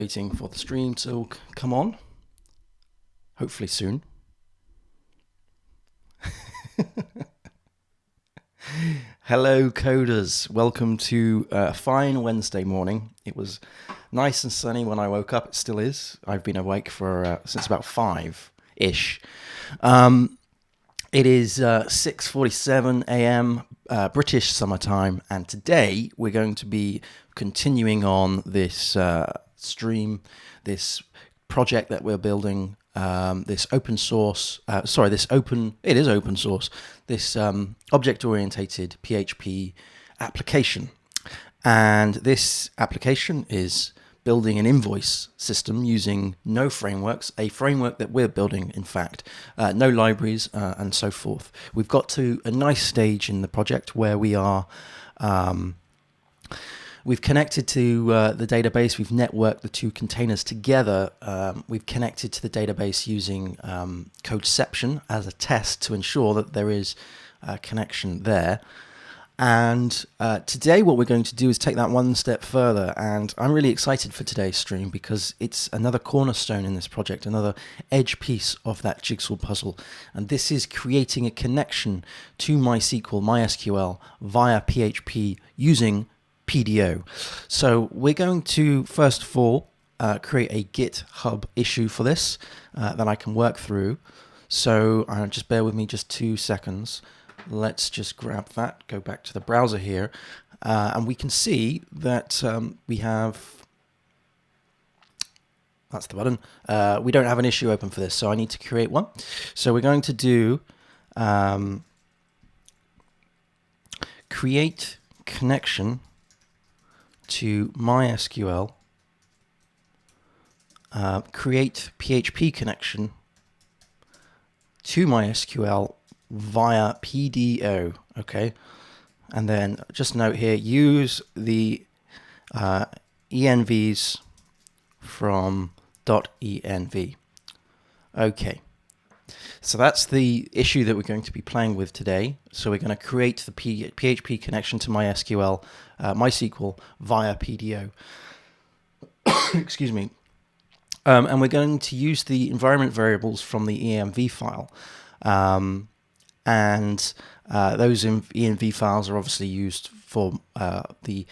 Waiting for the stream to come on, hopefully soon. Hello coders, welcome to a fine Wednesday morning. It was nice and sunny when I woke up, it still is. I've been awake for since about 5-ish. It is 6:47 a.m. British summertime, and today we're going to be continuing on this stream, this project that we're building, this open source, it is open source, this object-oriented PHP application. And this application is building an invoice system using no frameworks, a framework that we're building, in fact, no libraries and so forth. We've got to a nice stage in the project where we are, we've connected to the database, we've networked the two containers together, we've connected to the database using Codeception as a test to ensure that there is a connection there. And today what we're going to do is take that one step further, and I'm really excited for today's stream because it's another cornerstone in this project, another edge piece of that jigsaw puzzle, and this is creating a connection to MySQL via PHP using PDO. So we're going to first of all create a GitHub issue for this that I can work through. So just bear with me just 2 seconds. Let's just grab that, go back to the browser here, and we can see that we have, that's the button, we don't have an issue open for this, so I need to create one. So we're going to do create connection to MySQL, create PHP connection to MySQL via PDO, okay? And then just note here, use the envs from .env. Okay, so that's the issue that we're going to be playing with today. So we're going to create the PHP connection to MySQL via PDO. Excuse me. And we're going to use the environment variables from the env file. And those env files are obviously used for the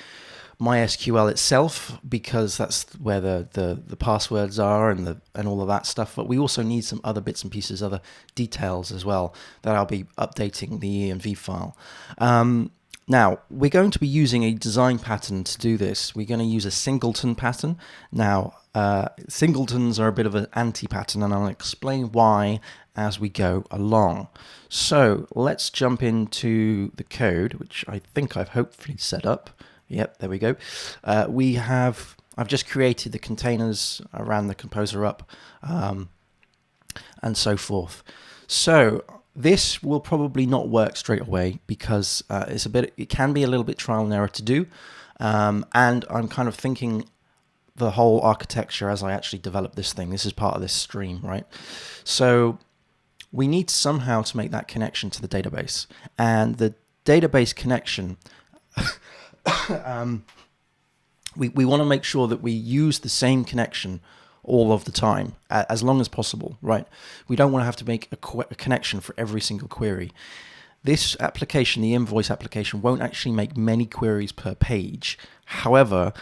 MySQL itself, because that's where the passwords are and all of that stuff. But we also need some other bits and pieces, other details as well, that I'll be updating the env file. Now, we're going to be using a design pattern to do this. We're going to use a singleton pattern. Now, singletons are a bit of an anti-pattern, and I'll explain why as we go along. So let's jump into the code, which I think I've hopefully set up. Yep, there we go. I've just created the containers, I ran the composer up, and so forth. So this will probably not work straight away because it can be a little bit trial and error to do, and I'm kind of thinking the whole architecture as I actually develop this thing. This is part of this stream, right? So we need somehow to make that connection to the database, and the database connection, we want to make sure that we use the same connection all of the time, as long as possible, right? We don't want to have to make a connection for every single query. This application, the invoice application, won't actually make many queries per page. However,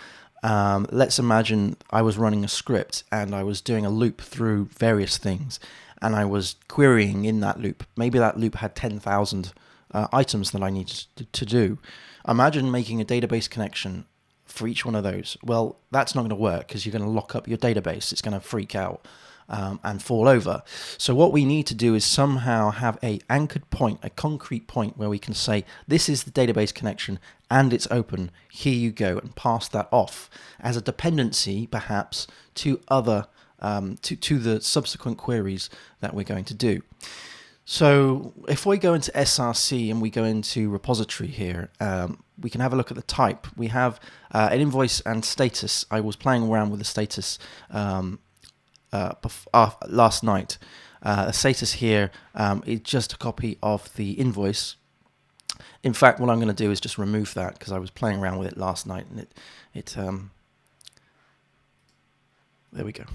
let's imagine I was running a script and I was doing a loop through various things, and I was querying in that loop. Maybe that loop had 10,000 items that I needed to do. Imagine making a database connection for each one of those. Well, that's not going to work because you're going to lock up your database. It's going to freak out and fall over. So what we need to do is somehow have a anchored point, a concrete point where we can say, this is the database connection and it's open. Here you go, and pass that off as a dependency, perhaps, to other to the subsequent queries that we're going to do. So if we go into src and we go into repository here, we can have a look at the type. We have an invoice and status. I was playing around with the status last night. The status here is just a copy of the invoice. In fact, what I'm going to do is just remove that because I was playing around with it last night and it There we go.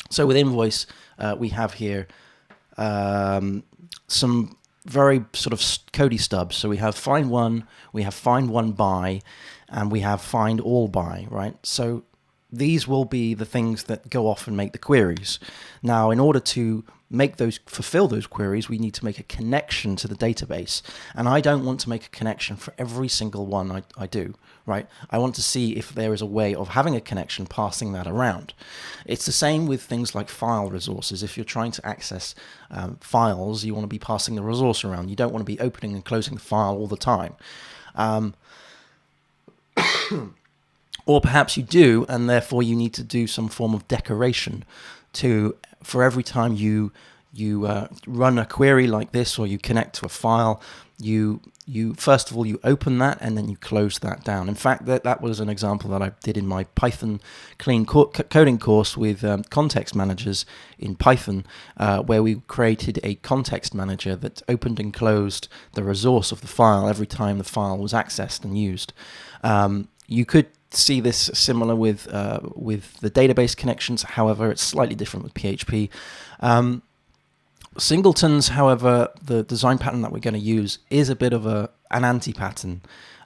So with invoice, we have here some very sort of codey stubs. So we have find one, we have find one by, and we have find all by, right? So these will be the things that go off and make the queries. Now, in order to fulfill those queries, we need to make a connection to the database. And I don't want to make a connection for every single one I do, right? I want to see if there is a way of having a connection, passing that around. It's the same with things like file resources. If you're trying to access files, you want to be passing the resource around. You don't want to be opening and closing the file all the time. Or perhaps you do, and therefore you need to do some form of decoration for every time you run a query like this, or you connect to a file, you first of all you open that and then you close that down. In fact, that was an example that I did in my Python clean coding course with context managers in Python, where we created a context manager that opened and closed the resource of the file every time the file was accessed and used. You could see this similar with the database connections. However, it's slightly different with PHP. Singletons, however, the design pattern that we're going to use is a bit of an anti-pattern,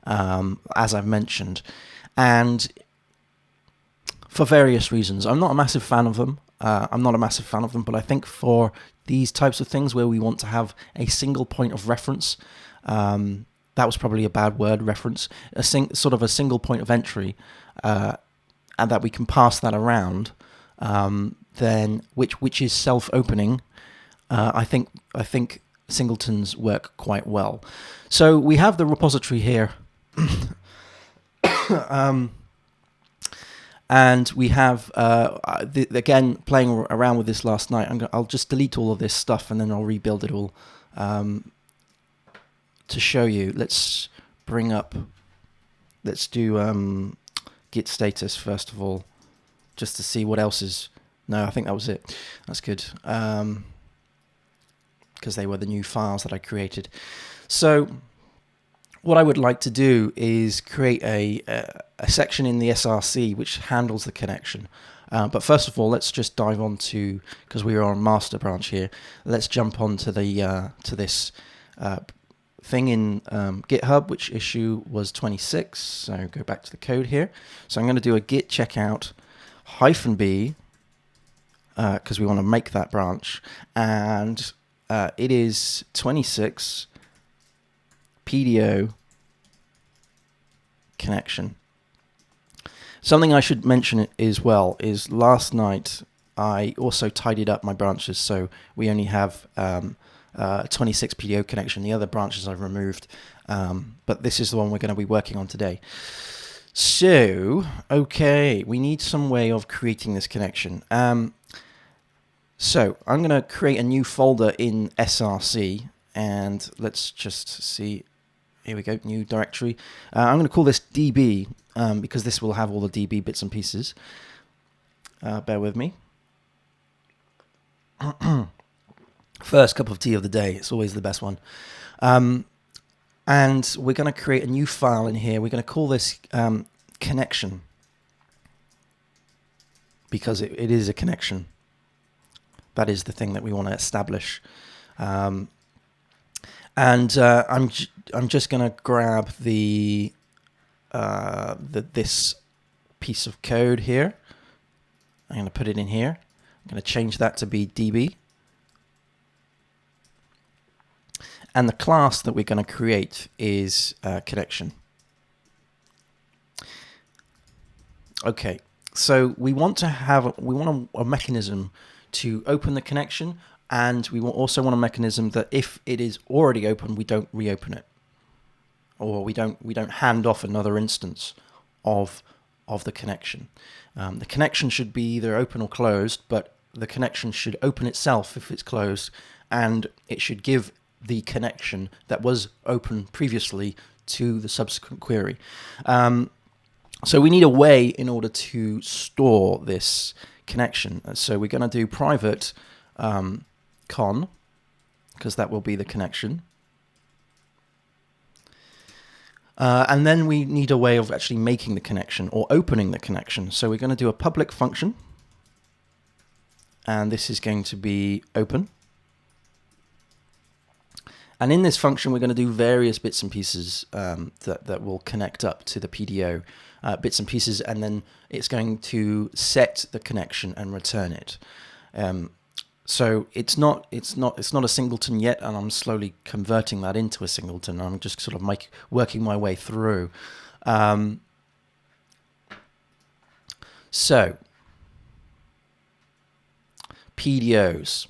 as I've mentioned, and for various reasons. I'm not a massive fan of them. But I think for these types of things where we want to have a single point of reference, that was probably a bad word, reference, sort of a single point of entry, and that we can pass that around, then which is self-opening. I think singletons work quite well. So we have the repository here, and we have again playing around with this last night. I'll just delete all of this stuff and then I'll rebuild it all. To show you, let's do git status first of all, just to see what else is. No, I think that was it. That's good, because they were the new files that I created. So what I would like to do is create a section in the SRC which handles the connection. But first of all, let's just dive on to, because we are on master branch here, let's jump on to this thing in GitHub, which issue was 26. So go back to the code here. So I'm going to do a git checkout -b, because we want to make that branch, and it is 26 PDO connection. Something I should mention as well is last night I also tidied up my branches, so we only have 26 PDO connection. The other branches I've removed, but this is the one we're going to be working on today. So, okay, we need some way of creating this connection. So I'm going to create a new folder in SRC, and let's just see. Here we go, new directory. I'm going to call this DB, because this will have all the DB bits and pieces. Bear with me. First cup of tea of the day. It's always the best one. And we're going to create a new file in here. We're going to call this connection, because it is a connection. That is the thing that we want to establish. I'm just going to grab this piece of code here. I'm going to put it in here. I'm going to change that to be DB. And the class that we're going to create is connection. Okay, so we want a mechanism to open the connection, and we also want a mechanism that if it is already open, we don't reopen it, or we don't hand off another instance of the connection. The connection should be either open or closed, but the connection should open itself if it's closed, and it should give the connection that was open previously to the subsequent query. So we need a way in order to store this connection. So we're going to do private con, because that will be the connection. And then we need a way of actually making the connection or opening the connection. So we're going to do a public function, and this is going to be open. And in this function, we're going to do various bits and pieces that will connect up to the PDO bits and pieces, and then it's going to set the connection and return it. So it's not a singleton yet, and I'm slowly converting that into a singleton. I'm just sort of working my way through. So PDOs.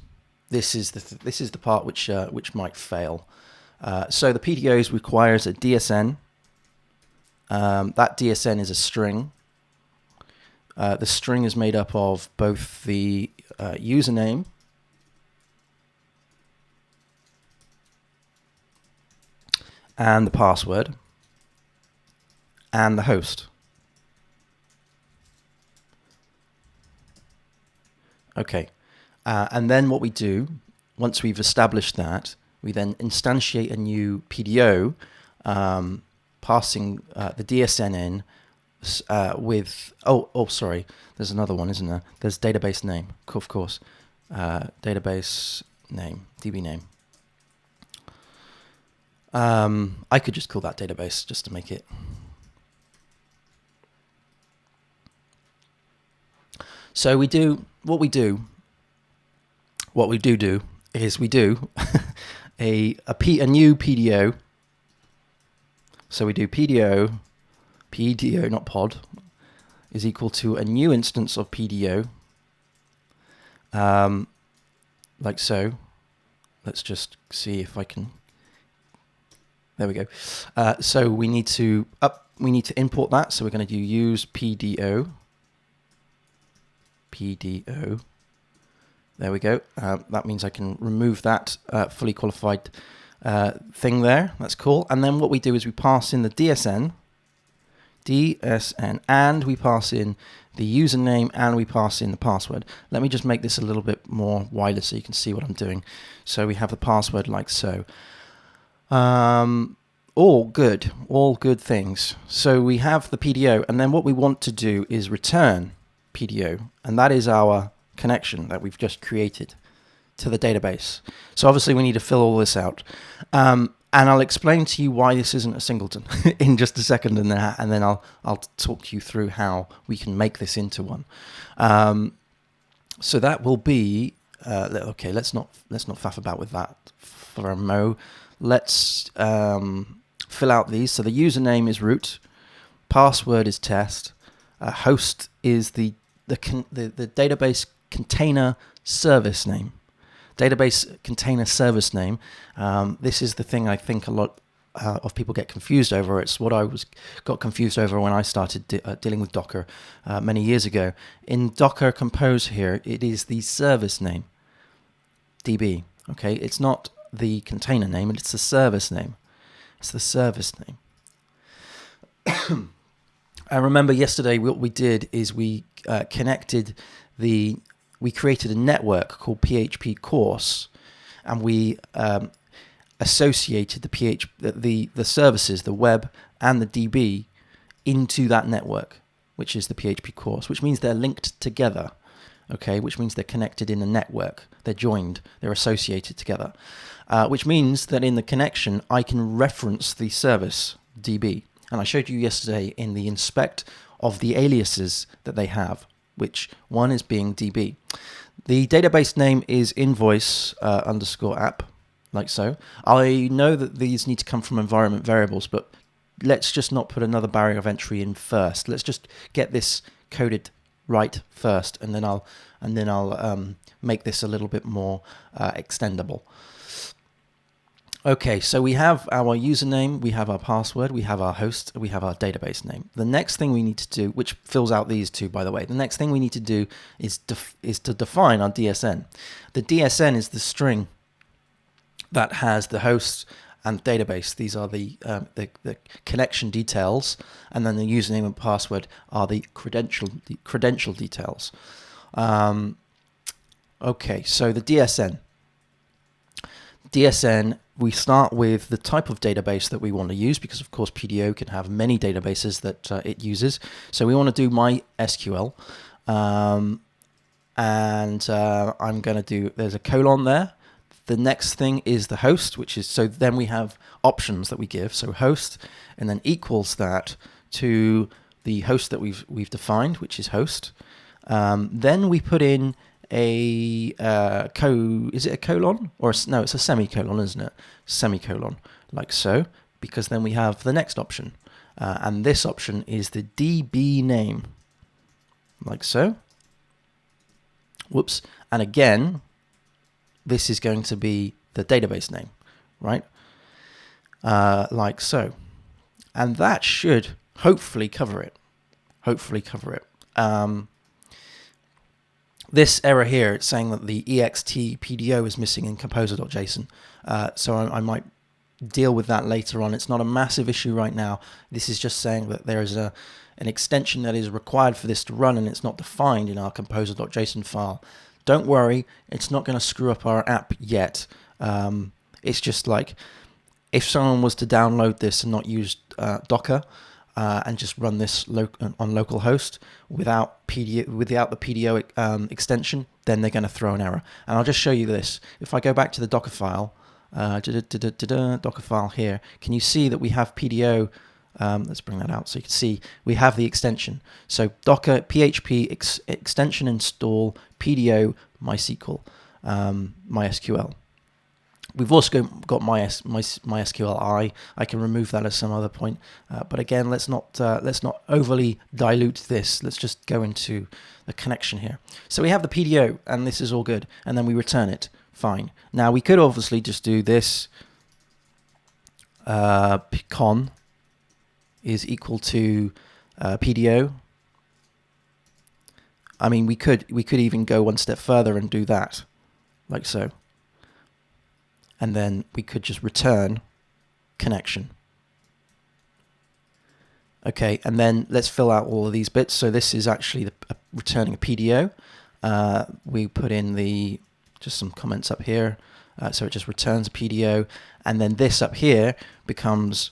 This is the part which might fail. So the PDOs requires a DSN. That DSN is a string. The string is made up of both the username and the password and the host. Okay. And then what we do, once we've established that, we then instantiate a new PDO, passing the DSN in with, sorry, there's another one, isn't there? There's database name, of course. Database name, DB name. I could just call that database just to make it. So what we do is we do a new PDO. So we do PDO, not pod, is equal to a new instance of PDO, like so. Let's just see if I can. There we go. So we need to import that. So we're going to do use PDO. There we go. That means I can remove that fully qualified thing there. That's cool. And then what we do is we pass in the DSN, and we pass in the username, and we pass in the password. Let me just make this a little bit more wider so you can see what I'm doing. So we have the password like so. All good things. So we have the PDO, and then what we want to do is return PDO, and that is our connection that we've just created to the database. So obviously we need to fill all this out, and I'll explain to you why this isn't a singleton in just a second, and then I'll talk you through how we can make this into one. So that will be okay. Let's not faff about with that for a mo. Let's fill out these. So the username is root, password is test, host is the database container service name. Database container service name. This is the thing I think a lot of people get confused over. It's what I got confused over when I started dealing with Docker many years ago. In Docker Compose here, it is the service name, DB. Okay, it's not the container name, it's the service name. It's the service name. I remember yesterday what we did is we we created a network called PHP course, and we associated the services, the web and the DB into that network, which is the PHP course, which means they're linked together. Okay, which means they're connected in a network. They're joined. They're associated together, which means that in the connection, I can reference the service DB. And I showed you yesterday in the inspect of the aliases that they have, which one is being DB. The database name is invoice underscore app, like so. I know that these need to come from environment variables, but let's just not put another barrier of entry in first. Let's just get this coded right first, and then I'll make this a little bit more extendable. Okay, so we have our username, we have our password, we have our host, we have our database name. The next thing we need to do, which fills out these two, by the way, the next thing we need to do is to define our DSN. The DSN is the string that has the host and database. These are the connection details, and then the username and password are the credential details. Okay, so the DSN we start with the type of database that we want to use, because of course PDO can have many databases that it uses. So we want to do MySQL, and I'm going to do, there's a colon there. The next thing is the host, which is, so then we have options that we give. So host, and then equals that to the host that we've defined, which is host. Then we put in a is it a colon, or no, it's a semicolon, isn't it? Semicolon, like so, because then we have the next option, and this option is the DB name, like so. Whoops. And again, this is going to be the database name, right? Like so. And that should hopefully cover it. This error here, it's saying that the ext PDO is missing in composer.json. So I might deal with that later on. It's not a massive issue right now. This is just saying that there is an extension that is required for this to run, and it's not defined in our composer.json file. Don't worry, it's not going to screw up our app yet. It's just like if someone was to download this and not use Docker and just run this on localhost without the PDO extension, then they're going to throw an error. And I'll just show you this. If I go back to the Docker file, Docker file here, can you see that we have PDO? Let's bring that out so you can see we have the extension. So Docker PHP extension install PDO MySQL, MySQL. We've also got MySQL. I can remove that at some other point, but again, let's not overly dilute this. Let's just go into the connection here. So we have the PDO, and this is all good, and then we return it. Fine. Now we could obviously just do this. Con is equal to PDO. I mean, we could even go one step further and do that, like so. And then we could just return connection. Okay, and then let's fill out all of these bits. So this is actually returning a PDO. We put in just some comments up here. So it just returns a PDO. And then this up here becomes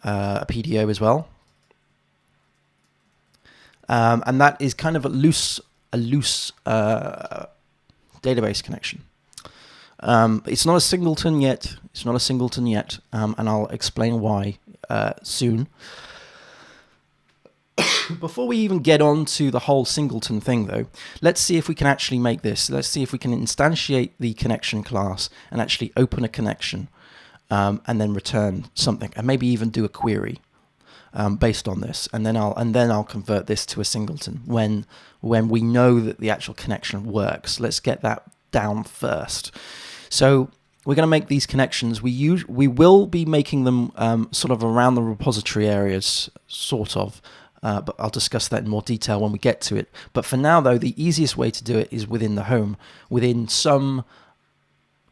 a PDO as well. And that is kind of a loose database connection. It's not a singleton yet. And I'll explain why soon. Before we even get on to the whole singleton thing, though, let's see if we can actually make this. Let's see if we can instantiate the connection class and actually open a connection, and then return something, and maybe even do a query based on this. And then I'll convert this to a singleton when we know that the actual connection works. Let's get that down first. So we're going to make these connections. We will be making them sort of around the repository areas, sort of, but I'll discuss that in more detail when we get to it. But for now, though, the easiest way to do it is within the home, within some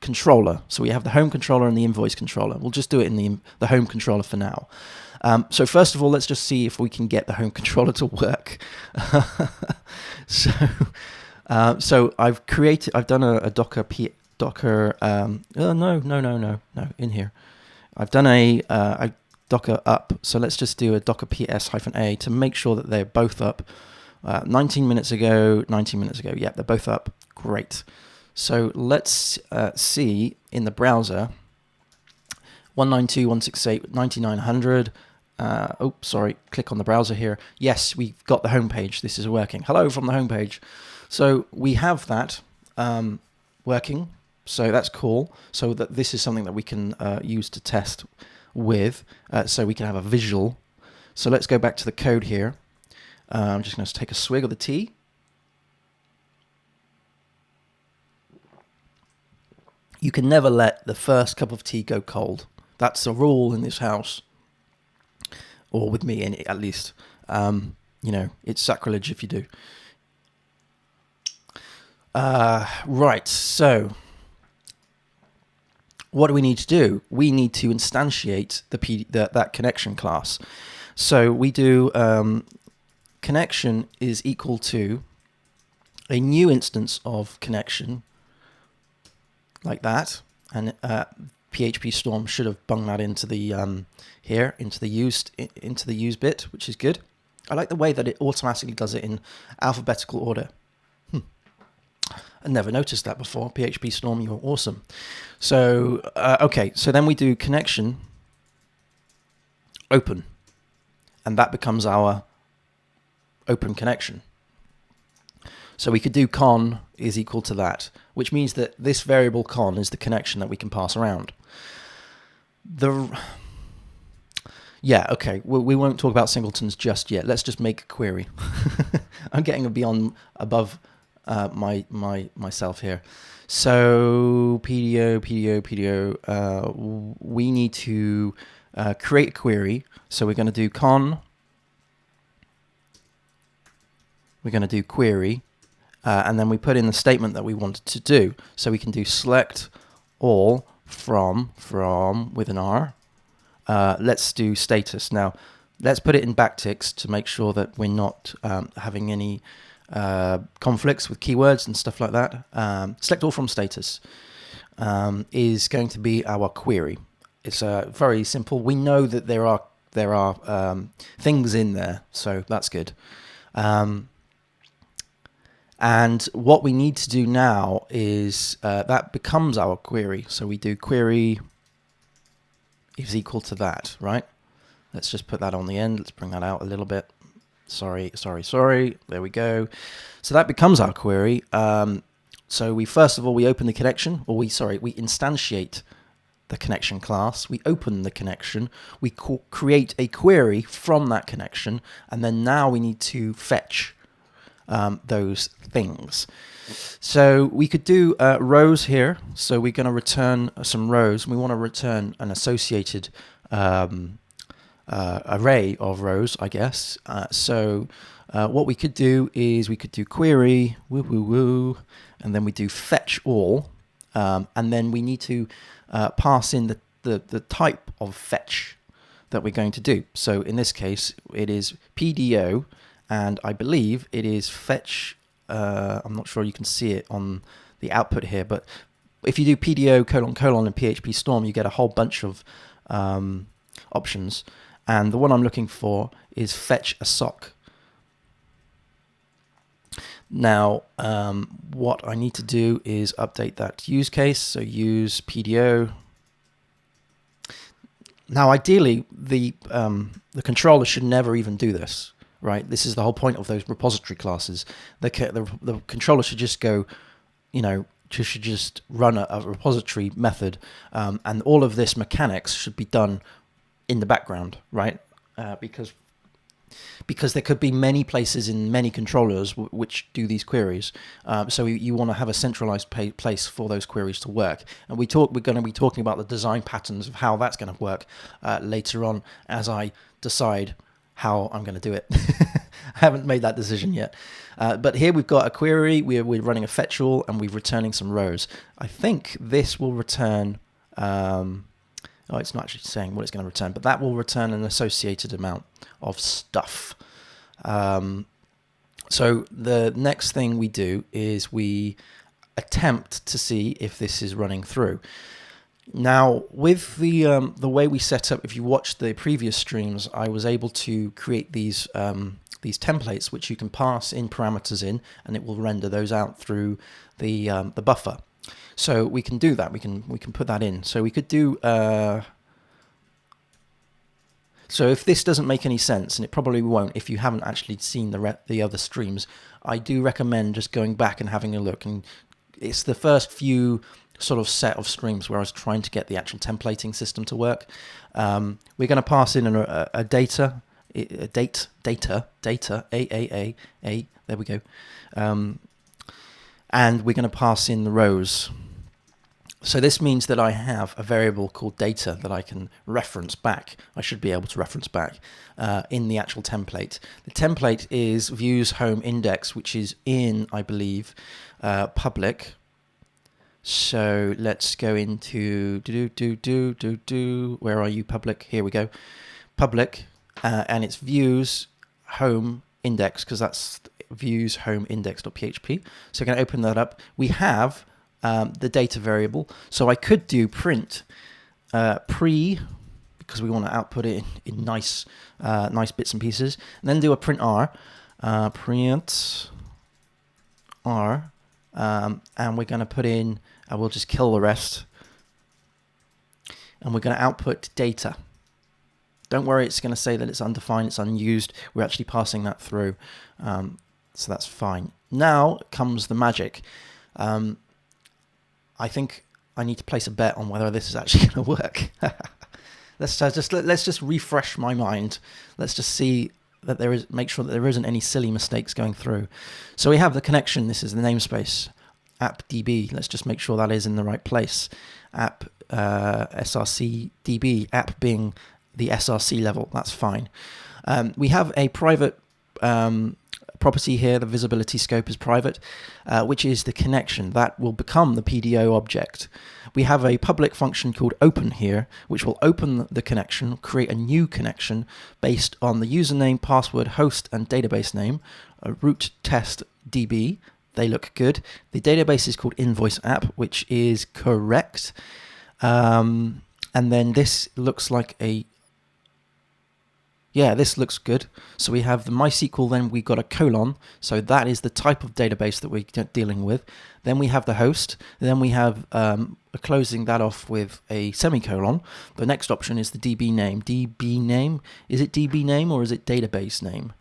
controller. So we have the home controller and the invoice controller. We'll just do it in the home controller for now. So first of all, let's just see if we can get the home controller to work. So I've done a Docker in here. I've done a Docker up. So let's just do a Docker ps-a to make sure that they're both up. 19 minutes ago. Yeah, they're both up. Great. So let's see in the browser 192.168.9900. Click on the browser here. Yes, we've got the home page. This is working. Hello from the home page. So we have that working. So that's cool. So that this is something that we can use to test with. So we can have a visual. So let's go back to the code here. I'm just going to take a swig of the tea. You can never let the first cup of tea go cold. That's a rule in this house, or with me in it, at least. It's sacrilege if you do. Right, so what do we need to do? We need to instantiate that connection class. So we do connection is equal to a new instance of connection, like that, and PHP Storm should have bung that into the here into the use bit, which is good. I like the way that it automatically does it in alphabetical order. I never noticed that before. PHP Storm, you're awesome. So okay, so then we do connection open, and that becomes our open connection. So we could do con is equal to that, which means that this variable con is the connection that we can pass around. Yeah, okay, we won't talk about singletons just yet. Let's just make a query. I'm getting above myself here. So PDO, we need to create a query. So we're going to do con. We're going to do query, and then we put in the statement that we wanted to do. So we can do select all from with an R. Let's do status. Now, let's put it in backticks to make sure that we're not having any conflicts with keywords and stuff like that. Select all from status is going to be our query. It's very simple. We know that there are things in there, so that's good. And what we need to do now is that becomes our query. So we do query is equal to that, right? Let's just put that on the end. Let's bring that out a little bit. Sorry. There we go. So that becomes our query. So we first of all, we open the connection, or we instantiate the connection class. We open the connection. We create a query from that connection, and then now we need to fetch those things. So we could do rows here. So we're going to return some rows. We want to return an associated array of rows, I guess. So what we could do is we could do query, and then we do fetch all, and then we need to pass in the type of fetch that we're going to do. So in this case, it is PDO, and I believe it is fetch. I'm not sure you can see it on the output here, but if you do PDO : in PHP Storm, you get a whole bunch of options, and the one I'm looking for is fetch a sock. Now, what I need to do is update that use case, so use PDO. Now, ideally, the controller should never even do this. Right, this is the whole point of those repository classes. The controller should just go, should just run a repository method, and all of this mechanics should be done in the background, right? Because there could be many places in many controllers which do these queries. So you want to have a centralized place for those queries to work. And we're going to be talking about the design patterns of how that's going to work later on as I decide how I'm going to do it. I haven't made that decision yet. But here we've got a query, we're running a fetch all, and we're returning some rows. I think this will return, it's not actually saying what it's going to return, but that will return an associated amount of stuff. So the next thing we do is we attempt to see if this is running through. Now, with the way we set up, if you watched the previous streams, I was able to create these templates which you can pass in parameters in, and it will render those out through the buffer. So we can do that. We can put that in. So we could do. So if this doesn't make any sense, and it probably won't if you haven't actually seen the other streams, I do recommend just going back and having a look. And it's the first few sort of set of streams where I was trying to get the actual templating system to work. We're going to pass in a data, AAA, there we go. And we're going to pass in the rows. So this means that I have a variable called data that I can reference back. I should be able to reference back in the actual template. The template is views home index, which is in, I believe, public. So let's go into where are you, public? Here we go, public, and it's views home index, because that's views home index.php. So I'm going to open that up. We have the data variable, so I could do print pre, because we want to output it in nice nice bits and pieces, and then do a print r, print r, and we're going to put in, we'll just kill the rest, and we're going to output data. Don't worry, it's going to say that it's undefined, it's unused. We're actually passing that through, so that's fine. Now comes the magic. I think I need to place a bet on whether this is actually going to work. let's just refresh my mind. Let's just see that make sure that there isn't any silly mistakes going through. So we have the connection. This is the namespace, app.db. Let's just make sure that is in the right place. App src db, app being the src level. That's fine. We have a private property here. The visibility scope is private, which is the connection that will become the PDO object. We have a public function called open here, which will open the connection, create a new connection based on the username, password, host, and database name. Root test db. They look good. The database is called invoice app, which is correct. And then this looks like this looks good. So we have the MySQL, then we've got a colon. So that is the type of database that we're dealing with. Then we have the host. Then we have closing that off with a semicolon. The next option is the DB name. DB name, is it DB name or is it database name?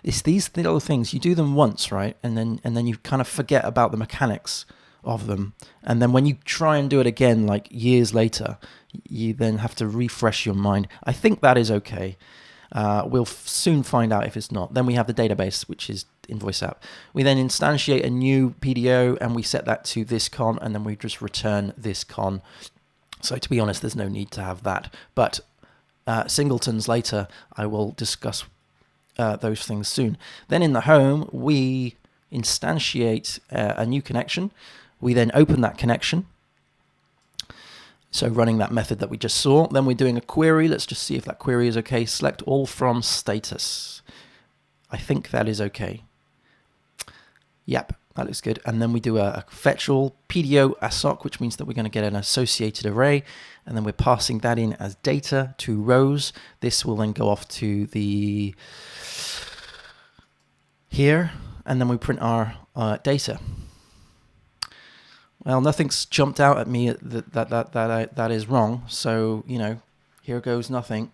It's these little things. You do them once, right? And then you kind of forget about the mechanics of them, and then when you try and do it again like years later, you then have to refresh your mind. I think that is okay. We'll soon find out if it's not. Then we have the database, which is invoice app. We then instantiate a new PDO and we set that to this con, and then we just return this con. So to be honest, there's no need to have that, but singletons later, I will discuss those things soon. Then in the home, we instantiate a new connection. We then open that connection, so running that method that we just saw. Then we're doing a query. Let's just see if that query is okay. Select all from status. I think that is okay. Yep, that looks good. And then we do a fetch all PDO assoc, which means that we're going to get an associated array, and then we're passing that in as data to rows. This will then go off to the here, and then we print our data. Well, nothing's jumped out at me that is wrong. So, here goes nothing.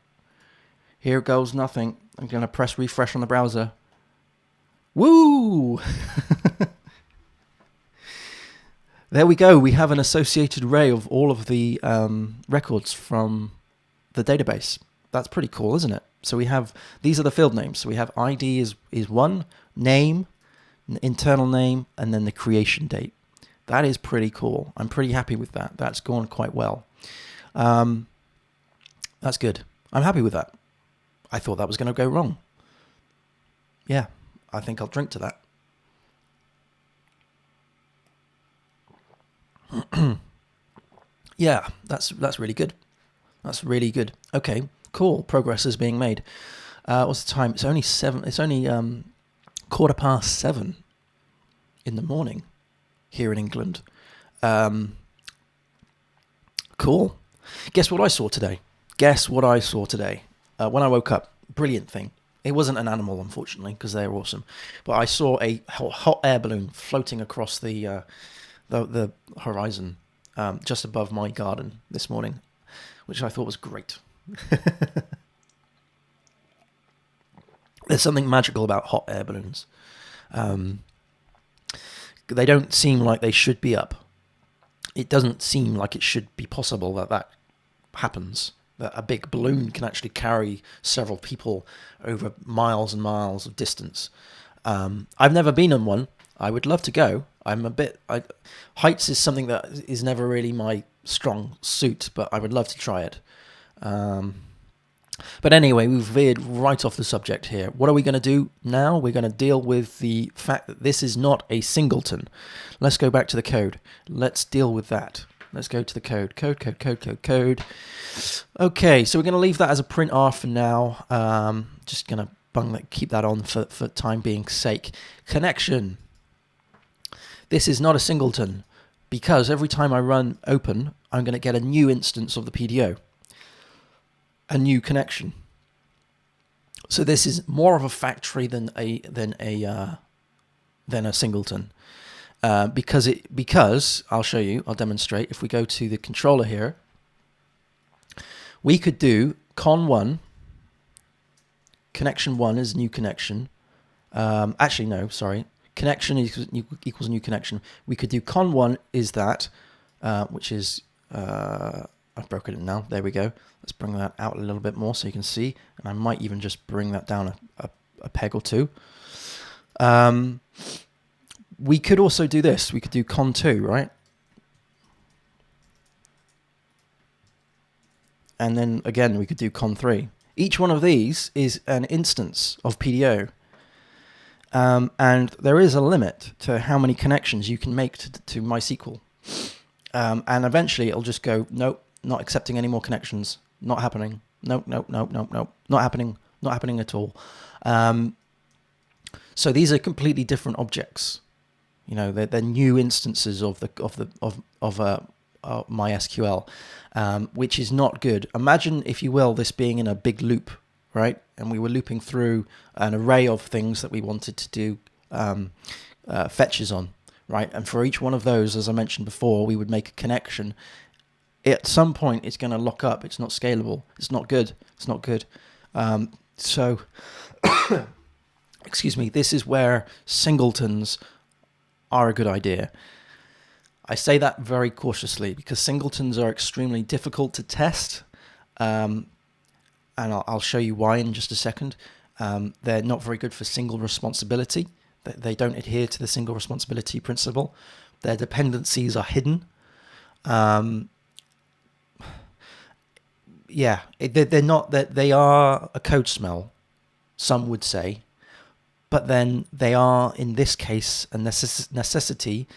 Here goes nothing. I'm going to press refresh on the browser. Woo! There we go. We have an associated array of all of the records from the database. That's pretty cool, isn't it? So we have, these are the field names. So we have ID is one, name, internal name, and then the creation date. That is pretty cool. I'm pretty happy with that. That's gone quite well. That's good. I'm happy with that. I thought that was going to go wrong. Yeah, I think I'll drink to that. Yeah, that's really good. That's really good. Okay, cool. Progress is being made. What's the time? It's only 7. It's only 7:15 in the morning here in England. Cool. Guess what I saw today? When I woke up, brilliant thing. It wasn't an animal, unfortunately, because they're awesome. But I saw a hot air balloon floating across the horizon just above my garden this morning, which I thought was great. There's something magical about hot air balloons. They don't seem like they should be up. It doesn't seem like it should be possible that happens, that a big balloon can actually carry several people over miles and miles of distance. I've never been on one. I would love to go. Heights is something that is never really my strong suit, but I would love to try it. But anyway, we've veered right off the subject here. What are we going to do now? We're going to deal with the fact that this is not a singleton. Let's go back to the code. Let's deal with that. Let's go to the code. Code. Okay, so we're going to leave that as a print R for now. Just going to keep that on for time being sake. Connection. This is not a singleton because every time I run open, I'm going to get a new instance of the PDO, a new connection. So this is more of a factory than a singleton, because I'll show you, I'll demonstrate. If we go to the controller here, we could do con1, connection 1 is new connection. Actually, no, sorry. Connection equals new connection. We could do con1 is that, which is, I've broken it now. There we go. Let's bring that out a little bit more so you can see. And I might even just bring that down a peg or two. We could also do this. We could do con2, right? And then again, we could do con3. Each one of these is an instance of PDO. And there is a limit to how many connections you can make to MySQL. And eventually it'll just go, nope, not accepting any more connections. Not happening. Nope, nope, nope, nope, nope. Not happening. Not happening at all. So these are completely different objects. You know, they're new instances of MySQL, which is not good. Imagine, if you will, this being in a big loop, right? And we were looping through an array of things that we wanted to do fetches on, right? And for each one of those, as I mentioned before, we would make a connection. At some point, it's going to lock up. It's not scalable. It's not good. It's not good. So, excuse me, this is where singletons are a good idea. I say that very cautiously because singletons are extremely difficult to test. And I'll show you why in just a second. They're not very good for single responsibility. They don't adhere to the single responsibility principle. Their dependencies are hidden. Yeah, they're not. They are a code smell, some would say, but then they are, in this case, a necessity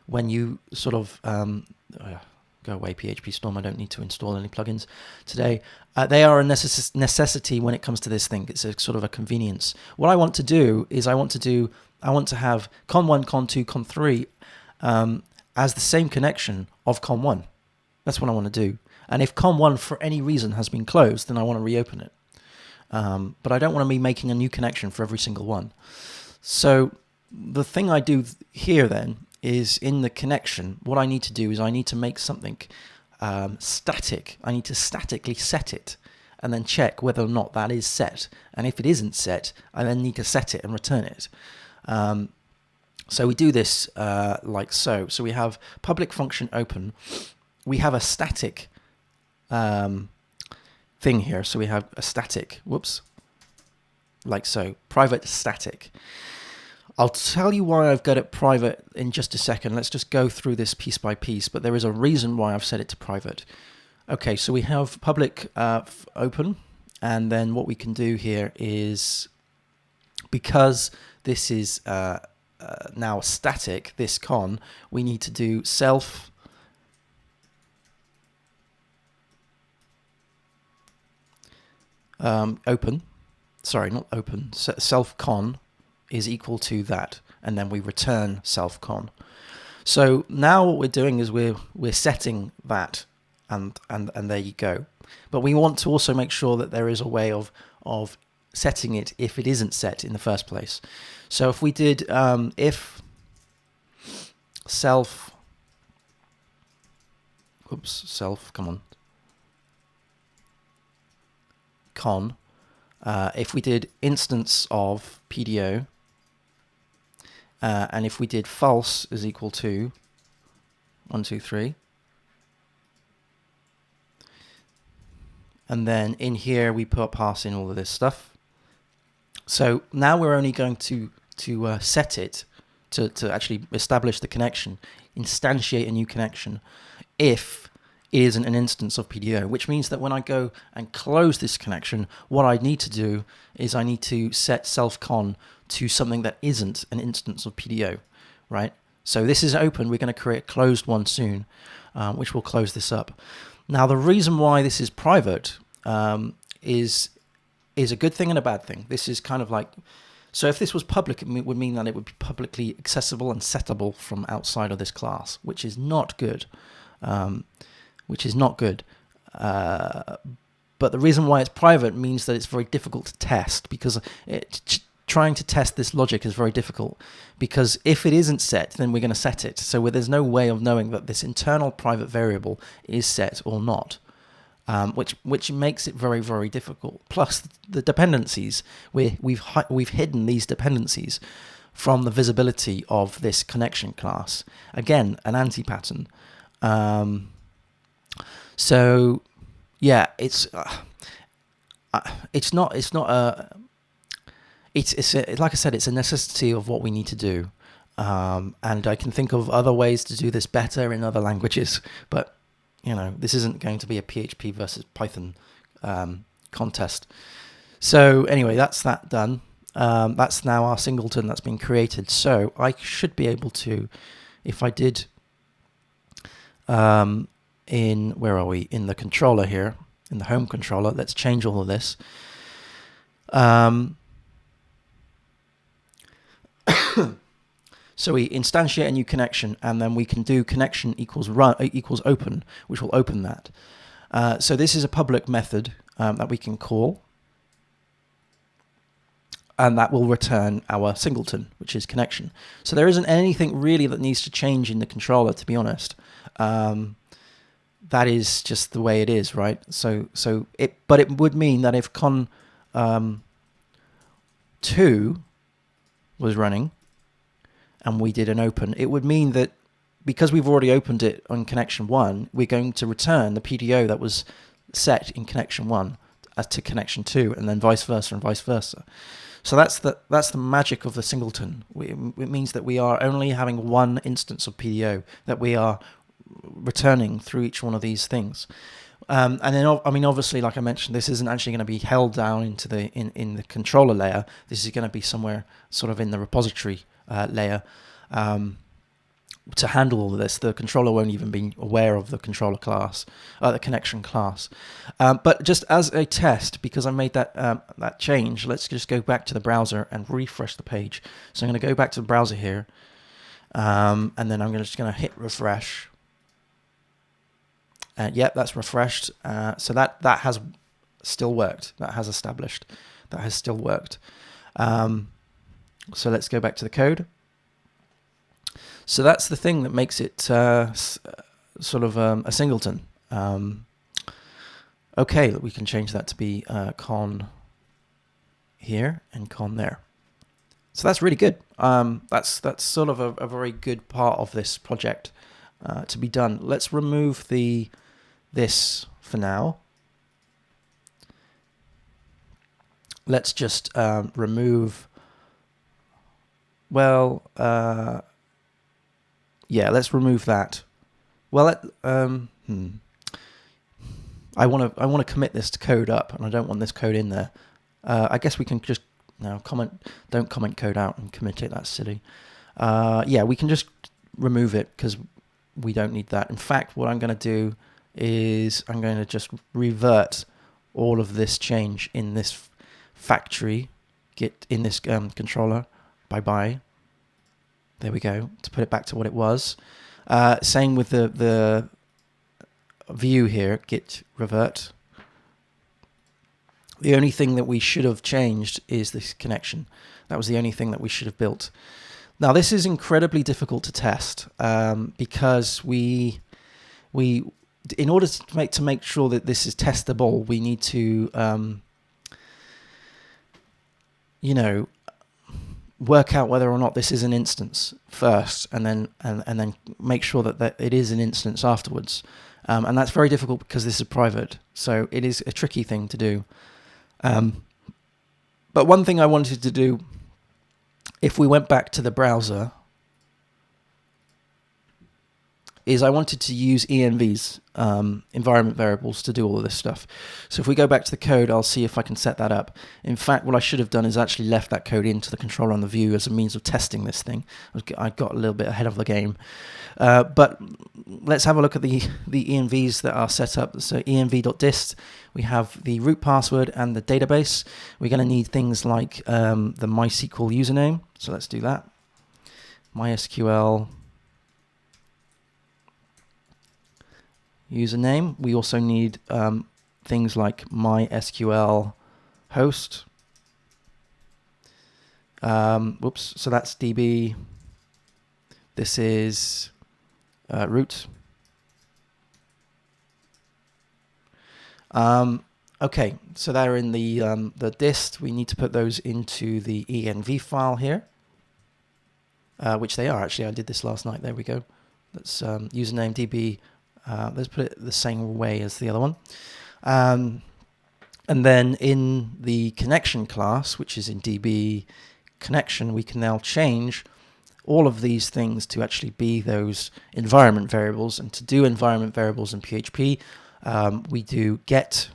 when you sort of go away, PHP Storm. I don't need to install any plugins today. They are a necessity when it comes to this thing. It's a sort of a convenience. What I want to do is I want to have con1, con2, con3 as the same connection of con1. That's what I want to do. And if con1 for any reason has been closed, then I want to reopen it. But I don't want to be making a new connection for every single one. So the thing I do here then is in the connection, what I need to do is I need to make something static. I need to statically set it and then check whether or not that is set. And if it isn't set, I then need to set it and return it. So we do this like so. So we have public function open. We have a static thing here. So we have a static, like so, private static. I'll tell you why I've got it private in just a second. Let's just go through this piece by piece, but there is a reason why I've set it to private. Okay, so we have public open, and then what we can do here is, because this is now static, this con, we need to do self open, sorry, not open, self con is equal to that, and then we return self con. So now what we're doing is we're setting that, and there you go. But we want to also make sure that there is a way of setting it if it isn't set in the first place. So if we did if self, come on, con, if we did instance of PDO, and if we did false is equal to 1, 2, 3, and then in here we pass in all of this stuff. So now we're only going to set it to actually establish the connection, instantiate a new connection, if it isn't an instance of PDO, which means that when I go and close this connection, what I need to do is I need to set self-con to something that isn't an instance of PDO, right? So this is open. We're going to create a closed one soon, which will close this up. Now, the reason why this is private is a good thing and a bad thing. This is kind of like So if this was public, it would mean that it would be publicly accessible and settable from outside of this class, which is not good. Which is not good. But the reason why it's private means that it's very difficult to test, because trying to test this logic is very difficult, because if it isn't set, then we're going to set it. So there's no way of knowing that this internal private variable is set or not, which makes it very, very difficult. Plus the dependencies, we've hidden these dependencies from the visibility of this connection class. Again, an anti-pattern. So yeah, it's like I said, it's a necessity of what we need to do, and I can think of other ways to do this better in other languages, but this isn't going to be a PHP versus Python contest. So anyway, that's that done. That's now our singleton that's been created. So I should be able to, if I did, where are we? In the controller here, in the home controller. Let's change all of this. So we instantiate a new connection, and then we can do connection equals open, which will open that. So this is a public method that we can call, and that will return our singleton, which is connection. So there isn't anything really that needs to change in the controller, to be honest. That is just the way it is, right? But it would mean that if con 2 was running and we did an open, it would mean that because we've already opened it on connection 1, we're going to return the PDO that was set in connection 1 to connection 2, and then vice versa and vice versa. So that's the magic of the singleton. It means that we are only having one instance of PDO that we are returning through each one of these things. And then, obviously, like I mentioned, this isn't actually going to be held down into in the controller layer. This is going to be somewhere sort of in the repository layer to handle all of this. The controller won't even be aware of the controller class, the connection class. But just as a test, because I made that change, let's just go back to the browser and refresh the page. So I'm going to go back to the browser here, and then I'm just going to hit refresh. Yep, that's refreshed. So that has still worked. That has established. That has still worked. So let's go back to the code. So that's the thing that makes it sort of a singleton. Okay, we can change that to be con here and con there. So that's really good. That's sort of a very good part of this project to be done. Let's remove this for now. Let's just remove, yeah, let's remove that. Well, I want to commit this to code up, and I don't want this code in there. I guess we can just don't comment code out and commit it. That's silly. Yeah, we can just remove it because we don't need that. In fact, what I'm going to do is I'm going to just revert all of this change in this factory in this controller. Bye. There we go, to put it back to what it was. Same with the view here, git revert. The only thing that we should have changed is this connection. That was the only thing that we should have built. Now this is incredibly difficult to test because we in order to make sure that this is testable, we need to work out whether or not this is an instance first, and then make sure that it is an instance afterwards. And that's very difficult because this is private, so it is a tricky thing to do. But one thing I wanted to do, if we went back to the browser, is I wanted to use envs, environment variables, to do all of this stuff. So if we go back to the code, I'll see if I can set that up. In fact, what I should have done is actually left that code into the controller on the view as a means of testing this thing. I got a little bit ahead of the game. But let's have a look at the envs that are set up. So env.dist, we have the root password and the database. We're going to need things like the MySQL username. So let's do that. MySQL username. We also need things like MySQL host. Whoops, so that's DB. This is root. Okay, so they're in the dist. We need to put those into the env file here, which they are actually. I did this last night. There we go. That's username DB. Let's put it the same way as the other one. And then in the connection class, which is in DB connection, we can now change all of these things to actually be those environment variables. And to do environment variables in PHP, we do get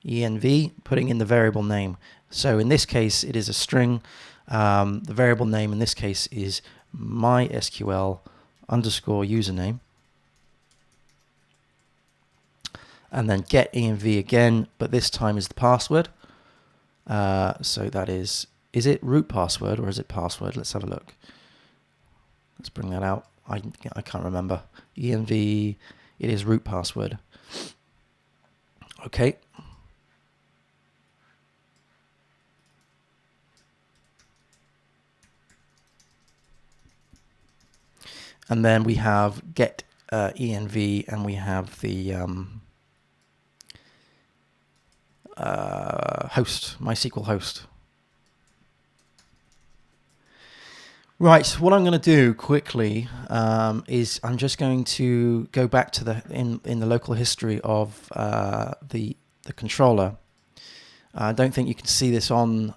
env, putting in the variable name. So in this case, it is a string. The variable name in this case is MySQL underscore username. And then get env again, but this time is the password. So that is it root password or is it password? Let's have a look. Let's bring that out. I can't remember. Env, it is root password. Okay. And then we have get env, and we have the host, MySQL host. Right, what I'm going to do quickly is I'm just going to go back to the in the local history of the controller. I don't think you can see this on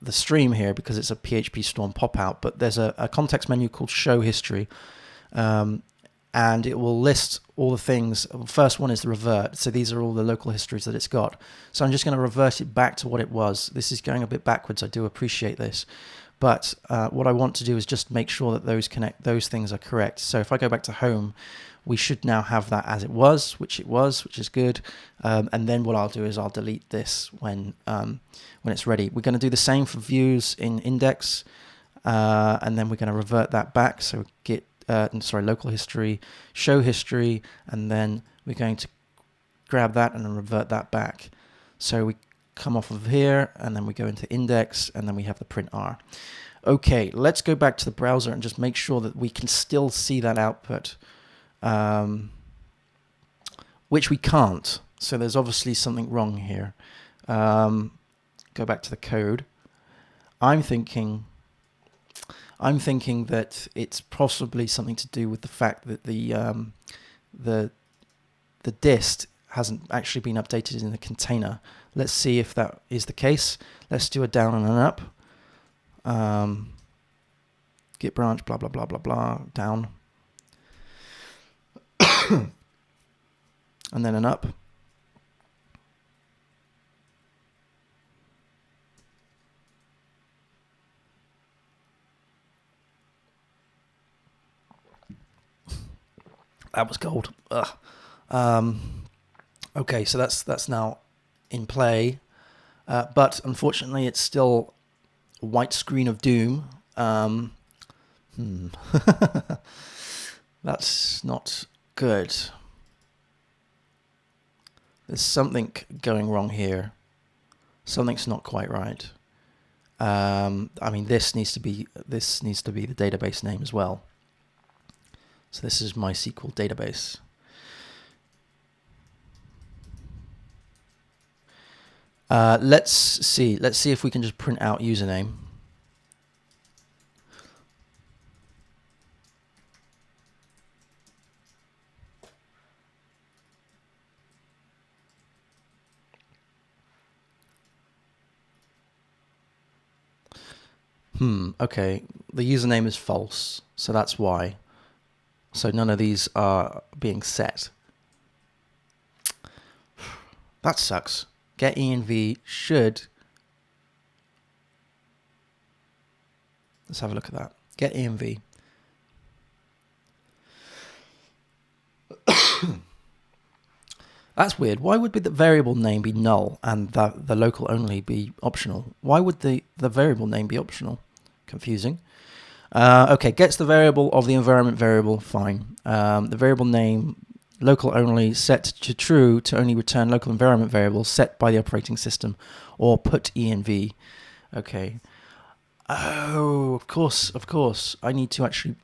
the stream here because it's a PHP Storm pop-out, but there's a context menu called Show History, and it will list all the things. The first one is the revert, so these are all the local histories that it's got. So I'm just going to revert it back to what it was. This is going a bit backwards, I do appreciate this. But what I want to do is just make sure that those things are correct. So if I go back to home, we should now have that as it was, which is good. And then what I'll do is I'll delete this when it's ready. We're going to do the same for views in index, and then we're going to revert that back. So get local history, show history, and then we're going to grab that and then revert that back. So we come off of here, and then we go into index, and then we have the print R. Okay, let's go back to the browser and just make sure that we can still see that output, which we can't. So there's obviously something wrong here. Go back to the code. I'm thinking that it's possibly something to do with the fact that the dist hasn't actually been updated in the container. Let's see if that is the case. Let's do a down and an up. Git branch, blah, blah, blah, blah, blah, down. And then an up. That was gold. Okay, so that's now in play, but unfortunately it's still a white screen of doom. That's not good. There's something going wrong here. Something's not quite right. I mean, this needs to be the database name as well. So this is MySQL database. Let's see if we can just print out username. Okay, the username is false, so that's why. So none of these are being set. That sucks. Getenv should... Let's have a look at that. Getenv. That's weird. Why would the variable name be null and the local only be optional? Why would the variable name be optional? Confusing. Okay, gets the variable of the environment variable, fine. The variable name, local only, set to true to only return local environment variables set by the operating system, or put env. Okay. Oh, of course. I need to actually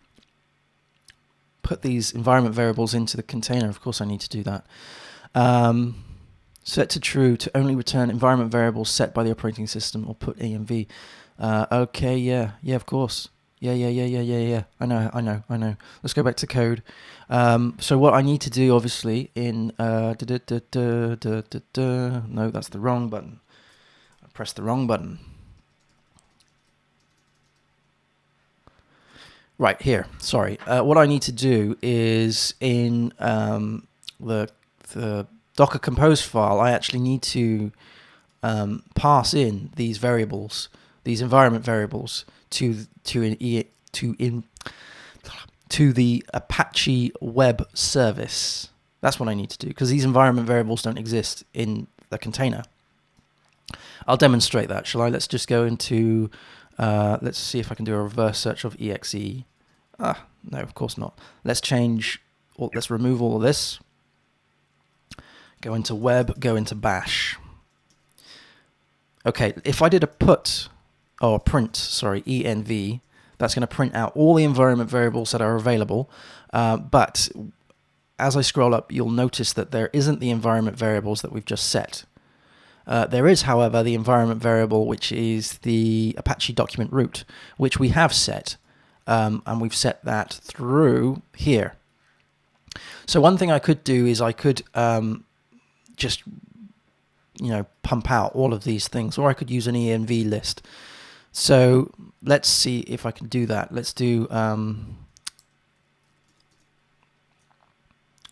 put these environment variables into the container. Of course I need to do that. Set to true to only return environment variables set by the operating system, or put env. Okay, yeah, of course. Yeah. I know. Let's go back to code. So what I need to do, obviously, in no, that's the wrong button. I pressed the wrong button. Right here. Sorry. What I need to do is in the Docker Compose file, I actually need to pass in these variables, these environment variables, to the Apache web service. That's what I need to do, because these environment variables don't exist in the container. I'll demonstrate that, shall I? Let's just go into, let's see if I can do a reverse search of exe. No, of course not. Let's remove all of this. Go into web, go into bash. Okay, if I did a print, env, that's going to print out all the environment variables that are available. But as I scroll up, you'll notice that there isn't the environment variables that we've just set. There is, however, the environment variable, which is the Apache document root, which we have set. And we've set that through here. So one thing I could do is I could just, pump out all of these things, or I could use an env list. So let's see if I can do that. Let's do,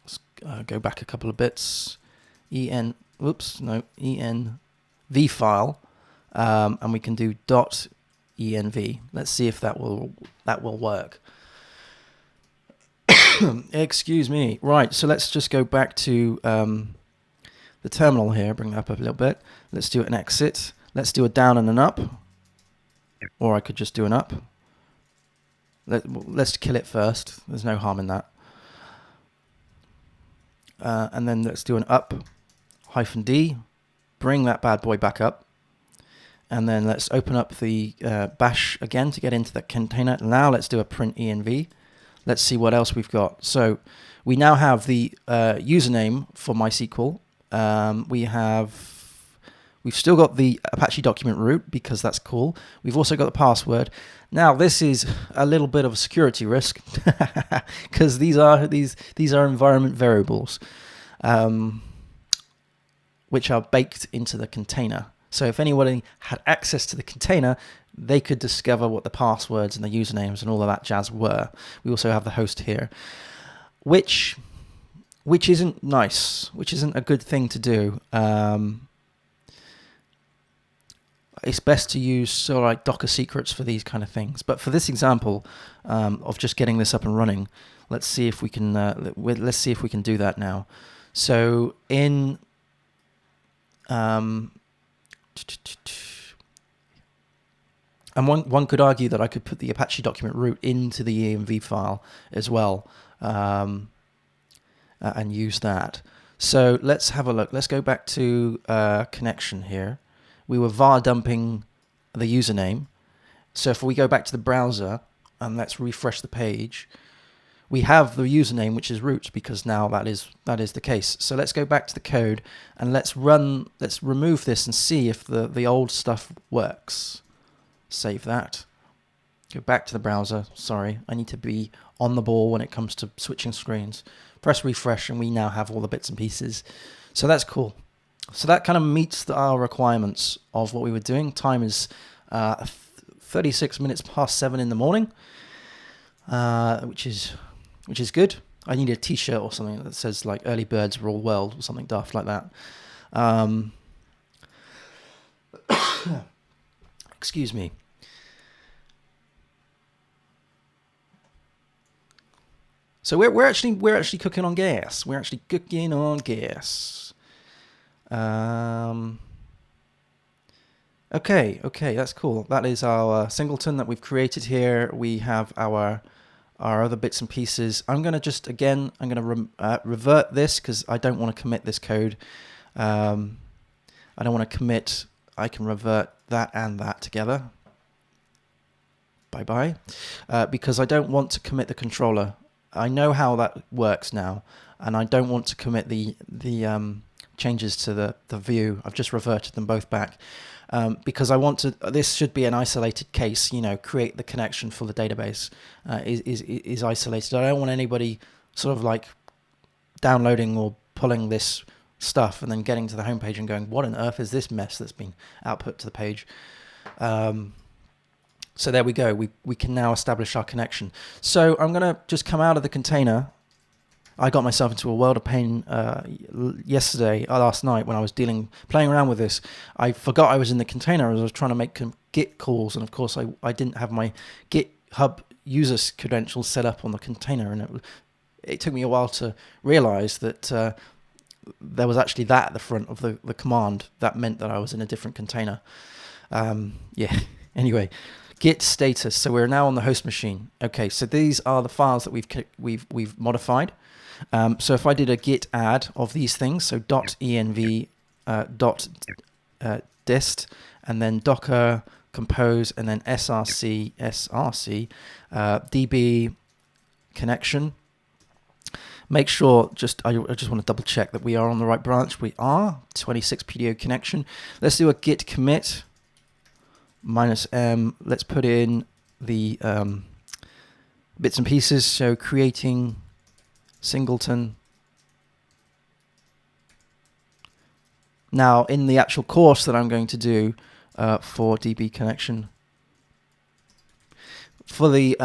let's go back a couple of bits. env file, and we can do .env. Let's see if that will work. Excuse me. Right, so let's just go back to the terminal here, bring that up a little bit. Let's do an exit. Let's do a down and an up. Or I could just do an up. Let's kill it first. There's no harm in that. And then let's do an up -d. Bring that bad boy back up. And then let's open up the bash again to get into the container. Now let's do a print env. Let's see what else we've got. So we now have the username for MySQL. We've still got the Apache document root, because that's cool. We've also got the password. Now this is a little bit of a security risk, because these are environment variables, which are baked into the container. So if anybody had access to the container, they could discover what the passwords and the usernames and all of that jazz were. We also have the host here, which isn't nice, which isn't a good thing to do. It's best to use sort of like Docker secrets for these kind of things. But for this example of just getting this up and running, let's see if we can do that now. So in and one could argue that I could put the Apache document root into the env file as well, and use that. So let's have a look. Let's go back to connection here. We were var dumping the username. So if we go back to the browser and let's refresh the page, we have the username, which is root, because now that is the case. So let's go back to the code and let's remove this and see if the old stuff works. Save that. Go back to the browser. Sorry, I need to be on the ball when it comes to switching screens. Press refresh and we now have all the bits and pieces. So that's cool. So that kind of meets our requirements of what we were doing. Time is 36 minutes past 7 in the morning, which is which is good. I need a t-shirt or something that says like early birds rule world or something daft like that. Excuse me. So we're actually cooking on gas. We're actually cooking on gas. Okay, that's cool. That is our singleton that we've created here. We have our other bits and pieces. I'm going to revert this because I don't want to commit this code. I don't want to commit. I can revert that and that together. Bye-bye. Because I don't want to commit the controller. I know how that works now, and I don't want to commit the changes to the view. I've just reverted them both back. Because I want to, this should be an isolated case, create the connection for the database is isolated. I don't want anybody sort of like downloading or pulling this stuff and then getting to the homepage and going, what on earth is this mess that's been output to the page? So there we go. We can now establish our connection. So I'm going to just come out of the container. I got myself into a world of pain last night when I was playing around with this. I forgot I was in the container as I was trying to make Git calls, and of course I didn't have my GitHub user credentials set up on the container, and it took me a while to realize that there was actually that at the front of the command. That meant that I was in a different container. Yeah. Anyway, Git status. So we're now on the host machine. Okay, so these are the files that we've modified. So if I did a git add of these things, so .env, .dist, and then docker compose, and then src, db connection. Make sure, I just want to double check that we are on the right branch. We are, 26 PDO connection. Let's do a git commit -m. Let's put in the bits and pieces. So creating singleton. Now, in the actual course that I'm going to do for DB connection, for the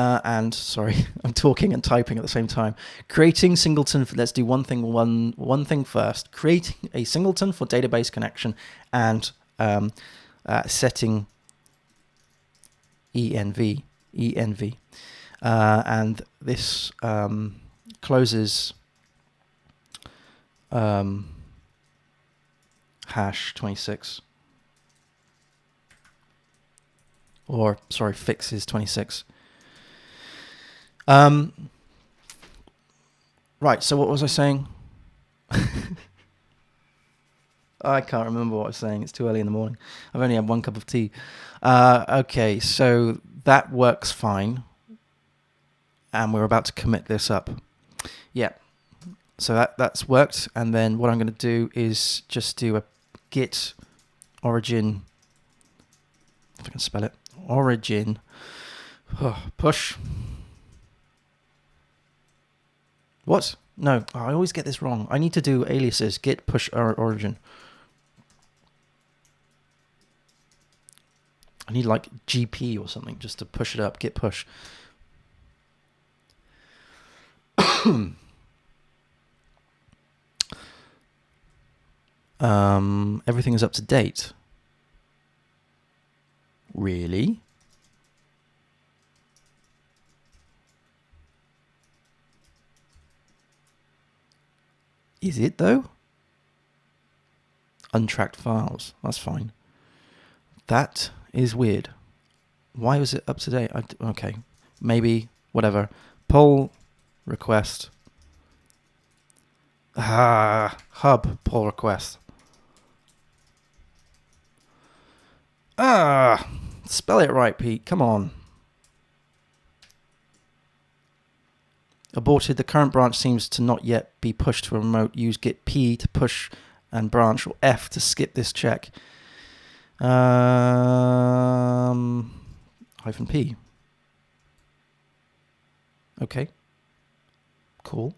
sorry, I'm talking and typing at the same time. Creating singleton. Let's do one thing first. Creating a singleton for database connection and setting env, and this closes hash 26, or sorry, fixes 26. Right, so what was I saying? I can't remember what I was saying. It's too early in the morning. I've only had one cup of tea. Okay, so that works fine. And we're about to commit this up. Yeah, so that's worked. And then what I'm going to do is just do a git origin, if I can spell it, origin push. What? No, I always get this wrong. I need to do aliases, git push origin. I need like GP or something just to push it up, git push. Everything is up to date. Really? Is it though? Untracked files. That's fine. That is weird. Why was it up to date? Okay, maybe whatever. Pull request. Hub pull request. Spell it right, Pete. Come on. Aborted. The current branch seems to not yet be pushed to a remote. Use git p to push and branch, or F to skip this check. -p. Okay. Cool.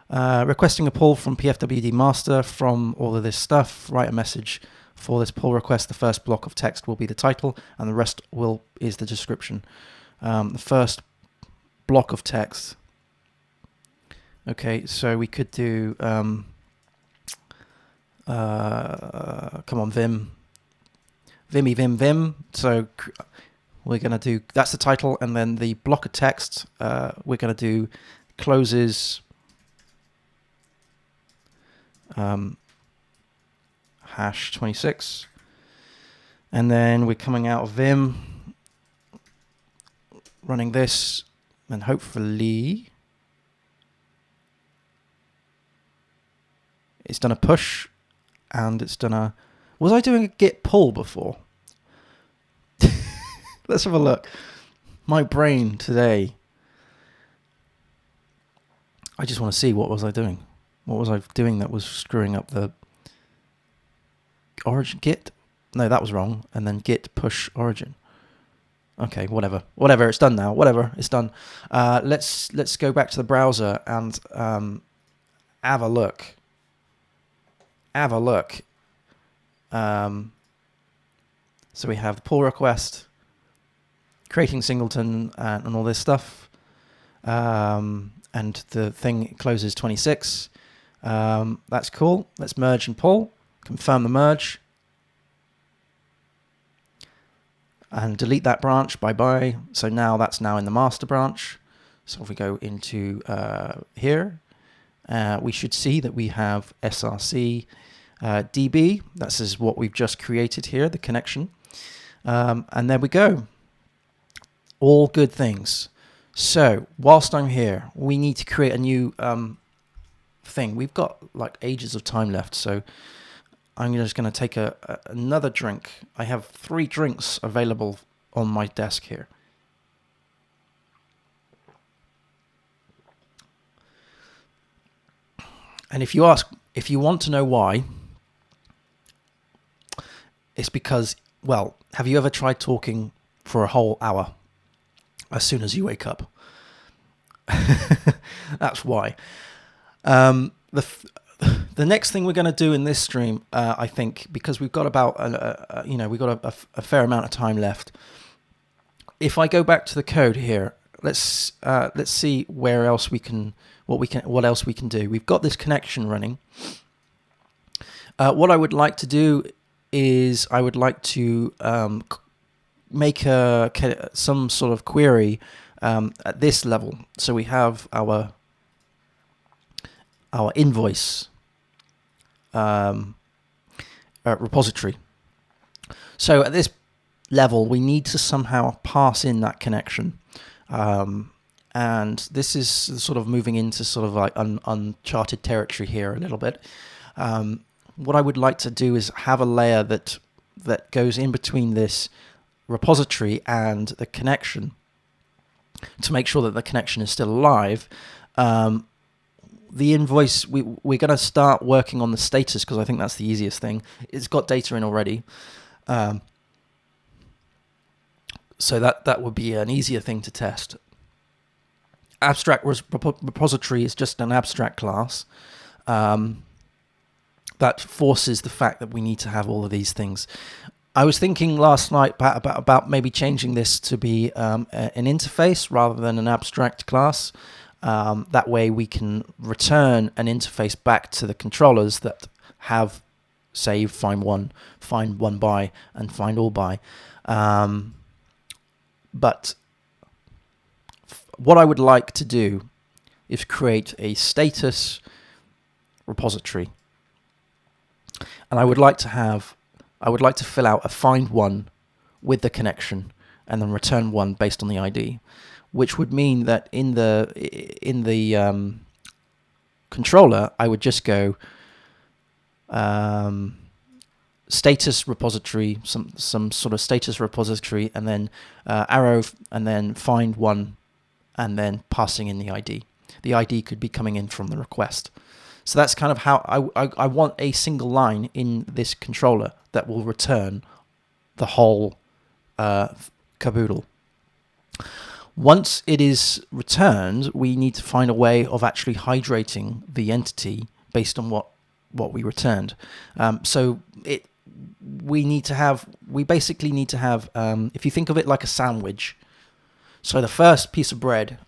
Requesting a pull from PFWD master from all of this stuff. Write a message for this pull request. The first block of text will be the title, and the rest is the description. The first block of text Okay, so we could do, come on, Vim, Vim. So we're going to do, that's the title, and then the block of text, we're going to do closes hash 26. And then we're coming out of Vim, running this, and hopefully it's done a push, and it's done a... Was I doing a git pull before? Let's have a look. My brain today. I just want to see, what was I doing? What was I doing that was screwing up the origin git? No, that was wrong. And then git push origin. Okay, whatever. Whatever, it's done now. Whatever, it's done. Let's go back to the browser and have a look. Have a look. So we have the pull request, creating singleton, and all this stuff. And the thing closes 26. That's cool. Let's merge and pull. Confirm the merge. And delete that branch. Bye-bye. So now that's now in the master branch. So if we go into here, we should see that we have src db. This is what we've just created here, the connection. And there we go. All good things. So whilst I'm here, we need to create a new thing. We've got like ages of time left, so I'm just going to take another drink. I have 3 drinks available on my desk here. And if you want to know why, it's because, well, have you ever tried talking for a whole hour as soon as you wake up? That's why. The next thing we're going to do in this stream, I think, because we've got about we've got a fair amount of time left. If I go back to the code here, let's see where else we can, what else we can do. We've got this connection running. What I would like to do is I would like to make some sort of query at this level. So we have our invoice repository. So at this level, we need to somehow pass in that connection. And this is sort of moving into sort of like uncharted territory here a little bit. What I would like to do is have a layer that goes in between this repository and the connection to make sure that the connection is still alive. The invoice, we're going to start working on the status because I think that's the easiest thing. It's got data in already. So that would be an easier thing to test. Abstract repository is just an abstract class that forces the fact that we need to have all of these things. I was thinking last night about maybe changing this to be an interface rather than an abstract class. That way we can return an interface back to the controllers that have, say, find one by, and find all by. But what I would like to do is create a status repository. And I would like to fill out a find one with the connection and then return one based on the ID, which would mean that in the controller, I would just go status repository, some sort of status repository, and then arrow, and then find one, and then passing in the ID. The ID could be coming in from the request. So that's kind of how I want a single line in this controller that will return the whole caboodle. Once it is returned, we need to find a way of actually hydrating the entity based on what we returned. We basically need to have, if you think of it like a sandwich, so the first piece of bread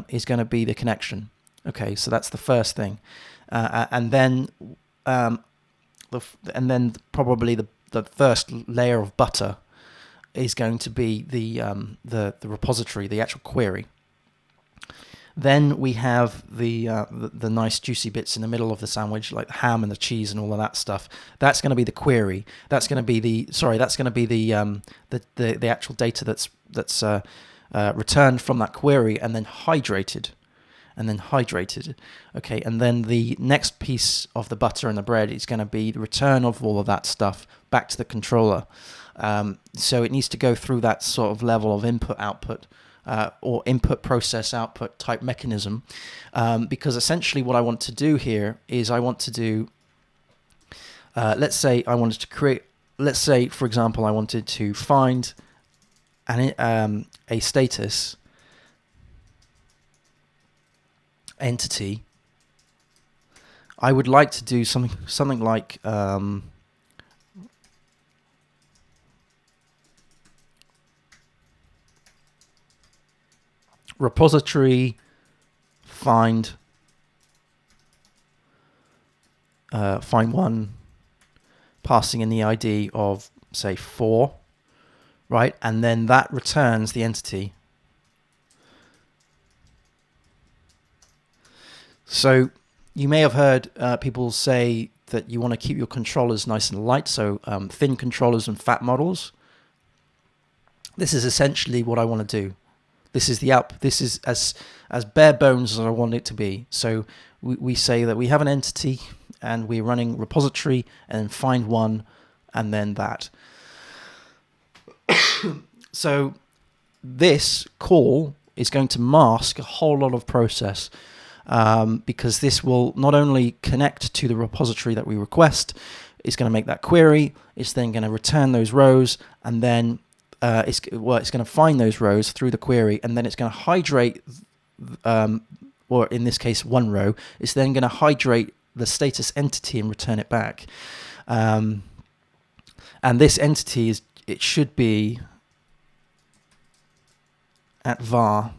is going to be the connection. Okay, so that's the first thing, and then probably the first layer of butter is going to be the repository, the actual query. Then we have the nice juicy bits in the middle of the sandwich, like the ham and the cheese and all of that stuff. That's going to be the query. That's going to be the actual data that's returned from that query and then hydrated. Okay, and then the next piece of the butter and the bread is going to be the return of all of that stuff back to the controller. So it needs to go through that sort of level of input-output or input process output type mechanism, because essentially what I want to do here is I want to do, let's say I wanted to create, let's say for example I wanted to find a status entity. I would like to do something like repository find one, passing in the ID of say 4, right, and then that returns the entity. So you may have heard people say that you want to keep your controllers nice and light, so thin controllers and fat models. This is essentially what I want to do. This is the output. This is as bare bones as I want it to be. So we say that we have an entity and we're running repository and find one and then that. So this call is going to mask a whole lot of process, because this will not only connect to the repository that we request, it's going to make that query, it's then going to return those rows, and then it's going to find those rows through the query, and then it's going to hydrate, or in this case one row, it's then going to hydrate the status entity and return it back. And this entity it should be at var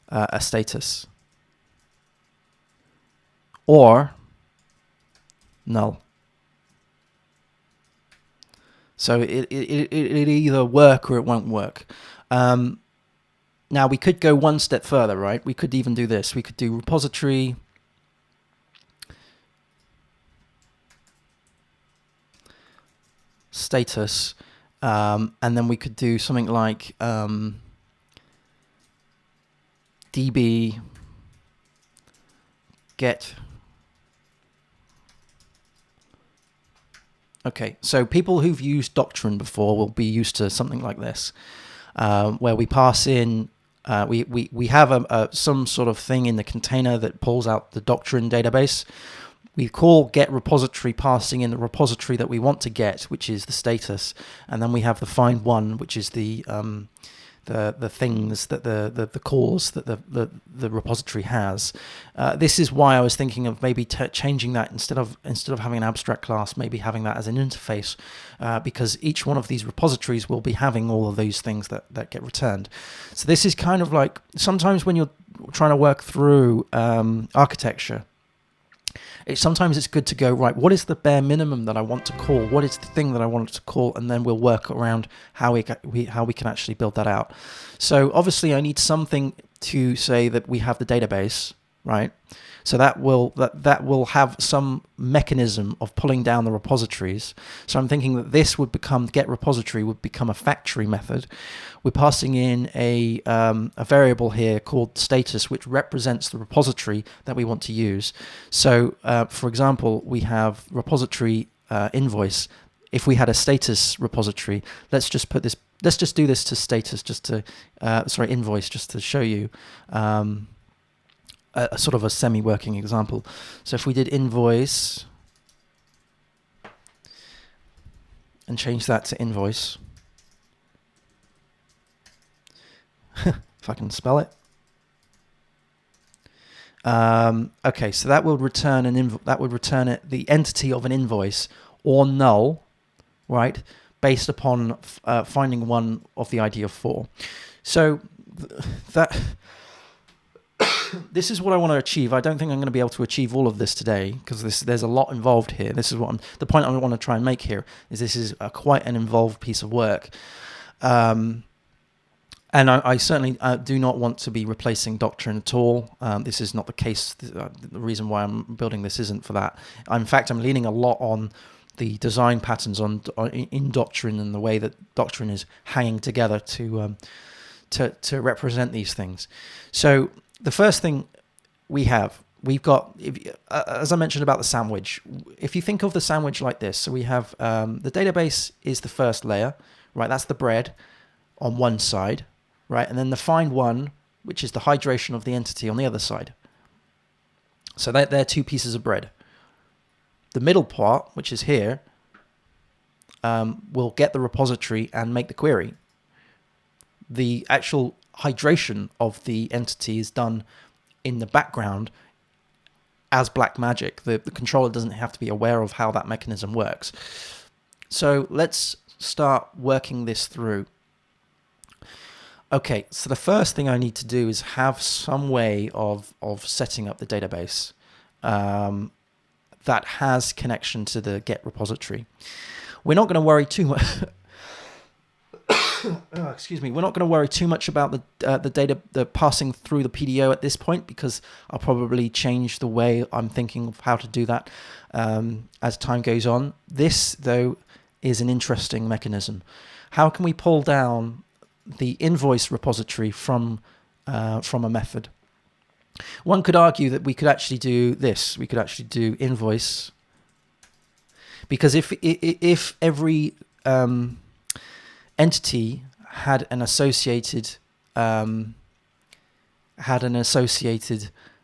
a status or null. So it either work or it won't work. Now we could go one step further, right? We could even do this. We could do repository status, and then we could do something like db get. Okay, so people who've used Doctrine before will be used to something like this, where we pass in, we have some sort of thing in the container that pulls out the Doctrine database. We call get repository, passing in the repository that we want to get, which is the status, and then we have the find one, which is the things that the calls that the repository has. This is why I was thinking of maybe changing that instead of having an abstract class, maybe having that as an interface, because each one of these repositories will be having all of those things that get returned. So this is kind of like sometimes when you're trying to work through architecture, sometimes it's good to go, right, what is the bare minimum that I want to call? What is the thing that I want to call? And then we'll work around how we can actually build that out. So obviously I need something to say that we have the database, right? So that will have some mechanism of pulling down the repositories. So I'm thinking that this would become, get repository would become a factory method. We're passing in a variable here called status, which represents the repository that we want to use. So for example, we have repository invoice. If we had a status repository, let's just put this, let's just do this to status, just to, invoice, just to show you a sort of a semi-working example. So if we did invoice and change that to invoice, if I can spell it. Okay, so that will return the entity of an invoice or null, right? Based upon finding one of the ID of 4. So that this is what I want to achieve. I don't think I'm going to be able to achieve all of this today because there's a lot involved here. This is the point I want to try and make here is this is quite an involved piece of work. And I certainly do not want to be replacing Doctrine at all. This is not the case. The reason why I'm building this isn't for that. In fact, I'm leaning a lot on the design patterns in Doctrine and the way that Doctrine is hanging together to represent these things. So the first thing we've got, as I mentioned about the sandwich, if you think of the sandwich like this, so we have the database is the first layer, right? That's the bread on one side. Right, and then the find one, which is the hydration of the entity on the other side. So they're two pieces of bread. The middle part, which is here, will get the repository and make the query. The actual hydration of the entity is done in the background as black magic. The controller doesn't have to be aware of how that mechanism works. So let's start working this through. Okay, so the first thing I need to do is have some way of setting up the database that has connection to the Get repository. We're not going to worry too much. Excuse me. We're not going to worry too much about the passing through the PDO at this point because I'll probably change the way I'm thinking of how to do that as time goes on. This, though, is an interesting mechanism. How can we pull down the invoice repository from a method? One could argue that we could actually do this. We could actually do invoice, because if every entity had an associated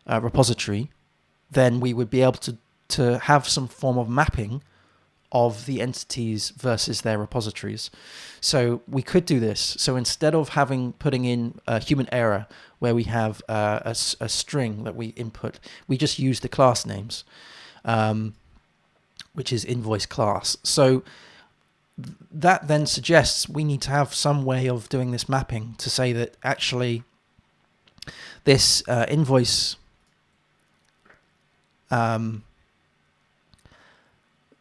repository, then we would be able to have some form of mapping of the entities versus their repositories. So we could do this. So instead of putting in a human error where we have a string that we input, we just use the class names, which is invoice class. So that then suggests we need to have some way of doing this mapping to say that actually this invoice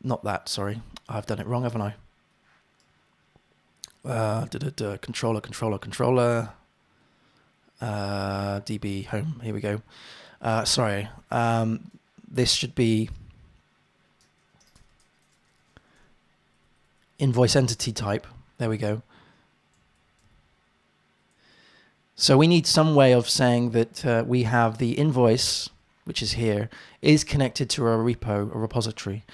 not that, sorry. I've done it wrong, haven't I? Controller, DB home. Here we go. Sorry. This should be invoice entity type. There we go. So we need some way of saying that we have the invoice, which is here, is connected to a repo, a repository.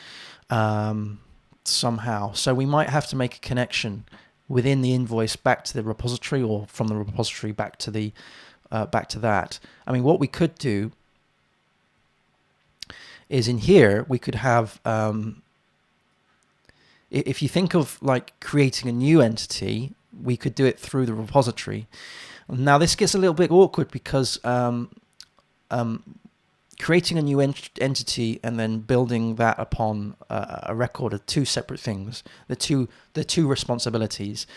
Somehow. So we might have to make a connection within the invoice back to the repository, or from the repository back to the back to that. I mean, what we could do is in here we could have if you think of like creating a new entity, we could do it through the repository. Now this gets a little bit awkward because creating a new entity and then building that upon a record are two separate things. The two responsibilities.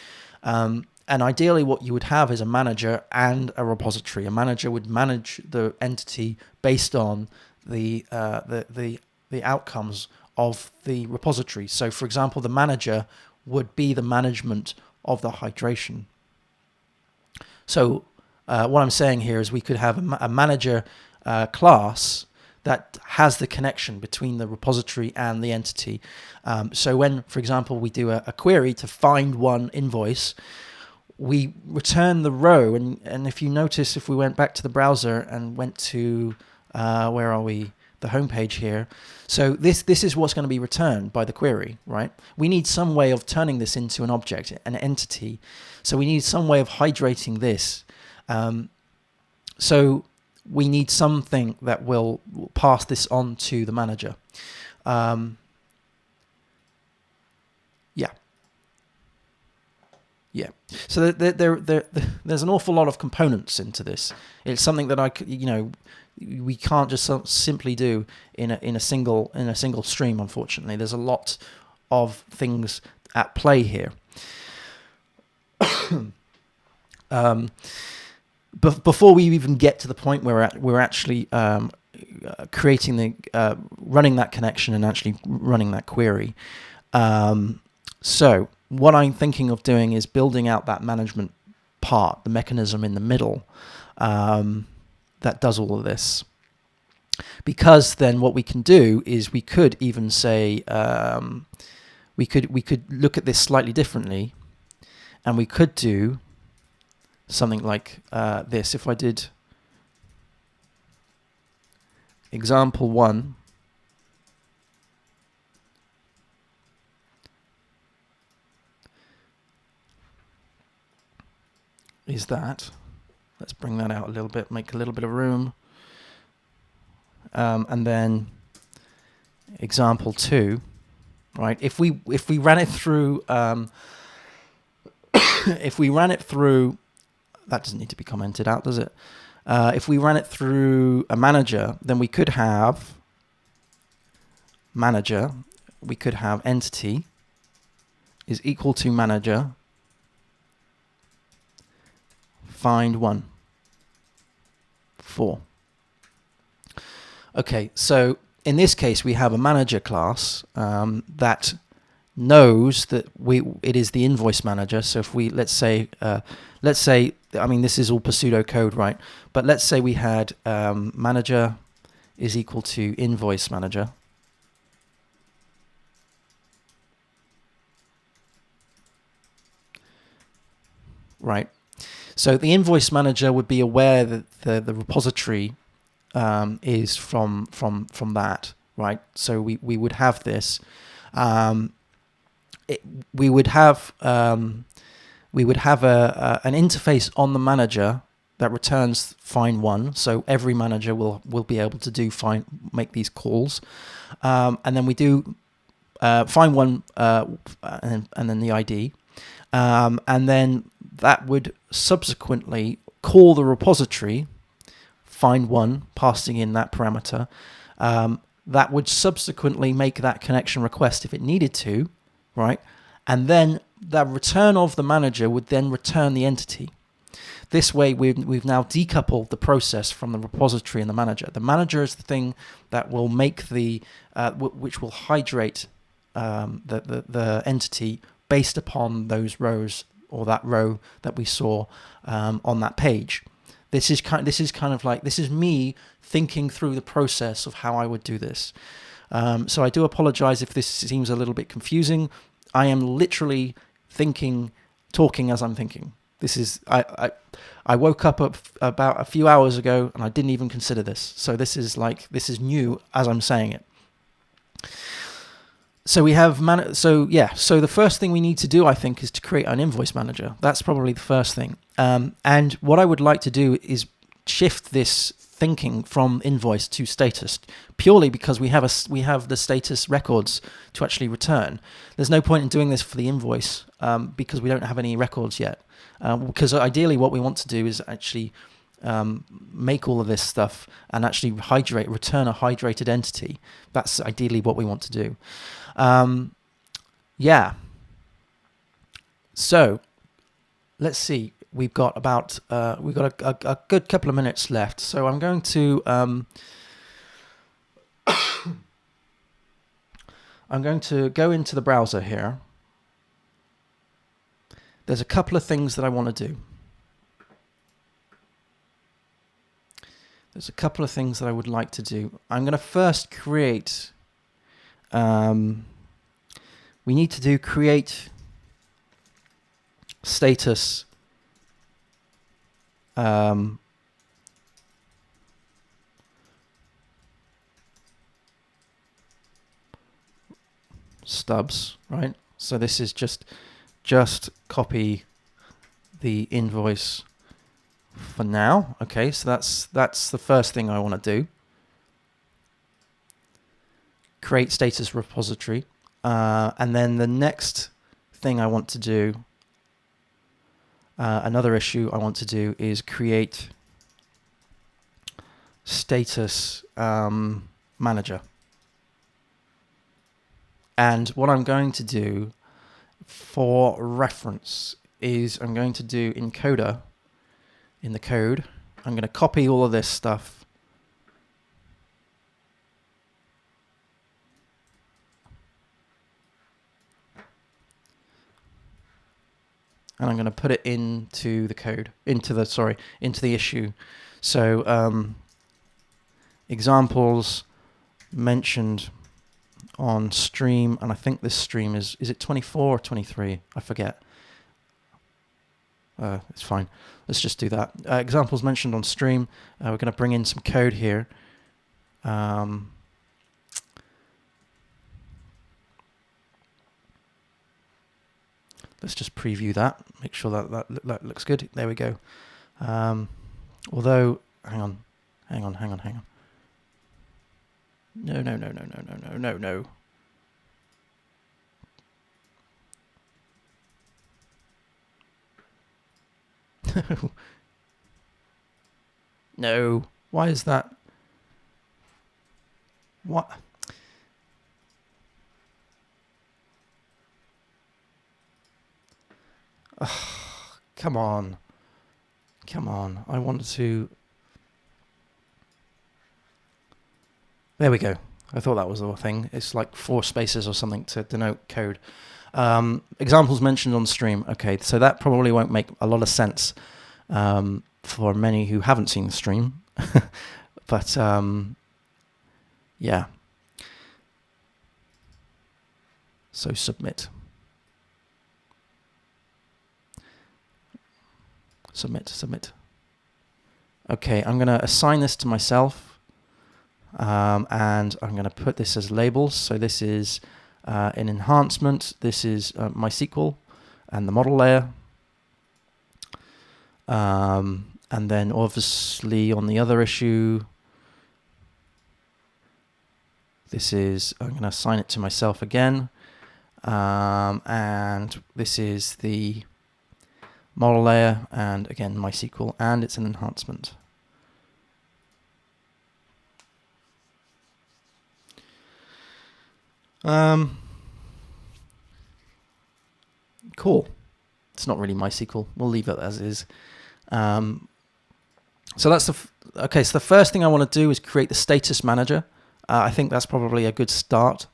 And ideally what you would have is a manager and a repository. A manager would manage the entity based on the outcomes of the repository. So for example, the manager would be the management of the hydration. So what I'm saying here is we could have a manager class that has the connection between the repository and the entity. So when, for example, we do a query to find one invoice, we return the row. And if you notice, if we went back to the browser and went to, where are we? The home page here. So this is what's going to be returned by the query, right? We need some way of turning this into an object, an entity. So we need some way of hydrating this. So we need something that will pass this on to the manager. Yeah. So there's an awful lot of components into this. It's something that we can't just simply do in a single stream. Unfortunately, there's a lot of things at play here. before we even get to the point where we're actually creating running that connection and actually running that query. So what I'm thinking of doing is building out that management part, the mechanism in the middle that does all of this. Because then what we can do is we could even say we could look at this slightly differently, and we could do something like this. If I did example 1, is that, let's bring that out a little bit, make a little bit of room, and then example 2, right? If we ran it through, if we ran it through, that doesn't need to be commented out, does it? If we ran it through a manager, then we could have manager, we could have entity is equal to manager find 1 4. Okay, so in this case we have a manager class that knows that it is the invoice manager. So if we let's say I mean this is all per pseudo code, right? But let's say we had manager is equal to invoice manager. Right. So the invoice manager would be aware that the repository is from that, right? So we would have this. We would have an interface on the manager that returns find 1. So every manager will be able to do make these calls, and then we do find 1 and then the ID, and then that would subsequently call the repository find 1, passing in that parameter. That would subsequently make that connection request if it needed to, right? And then the return of the manager would then return the entity. This way, we've now decoupled the process from the repository and the manager. The manager is the thing that will make which will hydrate the entity based upon those rows, or that row that we saw on that page. This is kind of like, this is me thinking through the process of how I would do this. So I do apologize if this seems a little bit confusing. I am literally talking as I'm thinking. This is I woke up about a few hours ago and I didn't even consider this. So this is new as I'm saying it. So we have so the first thing we need to do, I think, is to create an invoice manager. That's probably the first thing. And what I would like to do is shift this thinking from invoice to status, purely because we have the status records to actually return. There's no point in doing this for the invoice because we don't have any records yet. Because ideally what we want to do is actually make all of this stuff and actually return a hydrated entity. That's ideally what we want to do. Yeah. So let's see. We've got about a good couple of minutes left. So I'm going to go into the browser here. There's a couple of things that I want to do. There's a couple of things that I would like to do. I'm going to first create. We need to create status stubs, right? So this is just copy the invoice for now. Okay, so that's the first thing I want to do. Create status repository, and then the next thing I want to do, another issue I want to do, is create status manager. And what I'm going to do for reference is I'm going to do encoder in the code. I'm going to copy all of this stuff. And I'm going to put it into the code, into the issue. So examples mentioned on stream, and I think this stream is it 24 or 23? I forget. It's fine. Let's just do that. Examples mentioned on stream. We're going to bring in some code here. Let's just preview that. Make sure that looks good. There we go. Although, hang on. No. No. Why is that? What? Come on. I wanted to. There we go. I thought that was the thing. It's like 4 spaces or something to denote code. Examples mentioned on stream. Okay, so that probably won't make a lot of sense for many who haven't seen the stream. But yeah. So submit. Submit. Okay, I'm going to assign this to myself. And I'm going to put this as labels. So this is an enhancement. This is MySQL and the model layer. And then obviously on the other issue, this is, I'm going to assign it to myself again. And this is the model layer, and again MySQL, and it's an enhancement. Cool. It's not really MySQL. We'll leave it as is. So that's okay. So the first thing I want to do is create the status manager. I think that's probably a good start.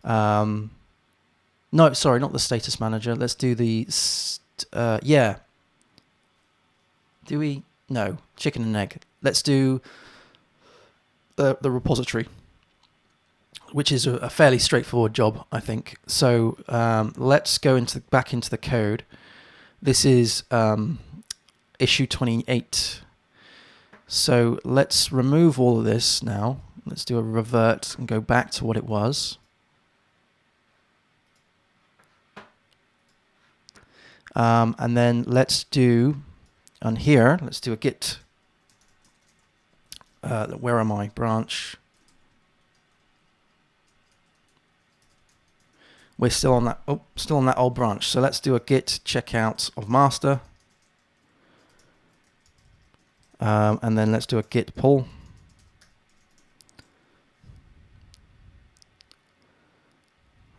No, sorry, not the status manager. Let's do the yeah. Do we? No, chicken and egg. Let's do the repository, which is a fairly straightforward job, I think. So let's go back into the code. This is issue 28. So let's remove all of this now. Let's do a revert and go back to what it was. And then let's do, on here, let's do a git. Where am I? Branch. We're still on that. Oh, still on that old branch. So let's do a git checkout of master. And then let's do a git pull.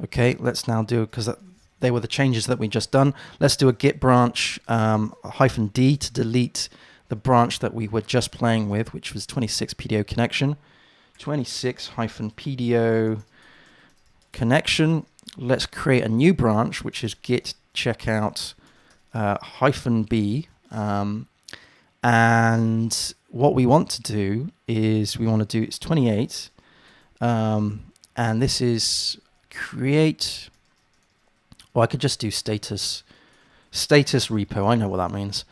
Okay, let's now do, because they were the changes that we just done. Let's do a git branch -d to delete the branch that we were just playing with, which was 26 PDO connection. 26 PDO connection. Let's create a new branch, which is git checkout -b. And what we want to do is it's 28. And this is create, or I could just do status repo. I know what that means.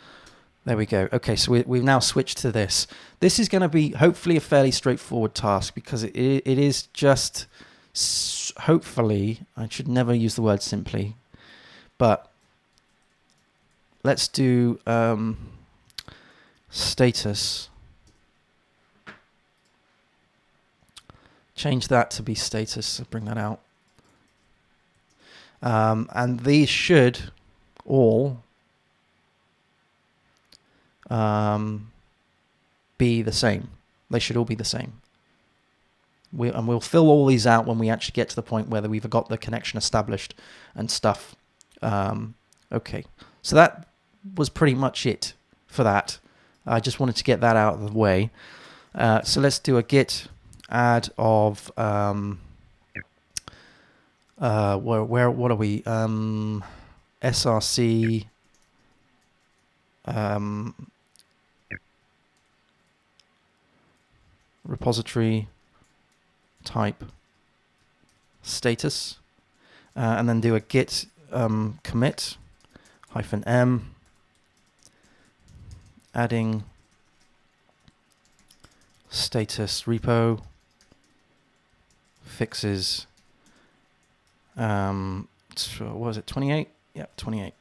There we go. Okay, so we've now switched to this. This is going to be hopefully a fairly straightforward task, because it is just, hopefully, I should never use the word simply, but let's do status. Change that to be status, bring that out. And these should all be the same. They should all be the same. And we'll fill all these out when we actually get to the point where we've got the connection established and stuff. Okay, so that was pretty much it for that. I just wanted to get that out of the way. So let's do a git add of what are we? src repository type status, and then do a git commit -m adding status repo fixes what was it, 28? Yeah, 28.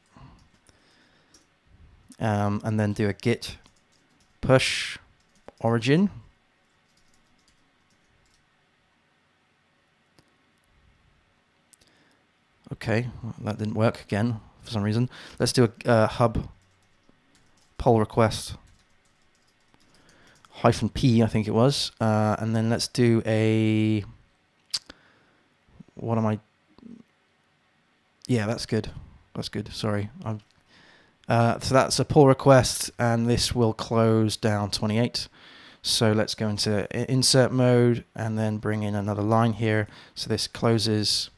And then do a git push origin. Okay, well, that didn't work again for some reason. Let's do a hub pull request -p, I think it was, and then let's do a, what am I? Yeah, that's good. That's good. Sorry. So that's a pull request, and this will close down 28. So let's go into insert mode and then bring in another line here. So this closes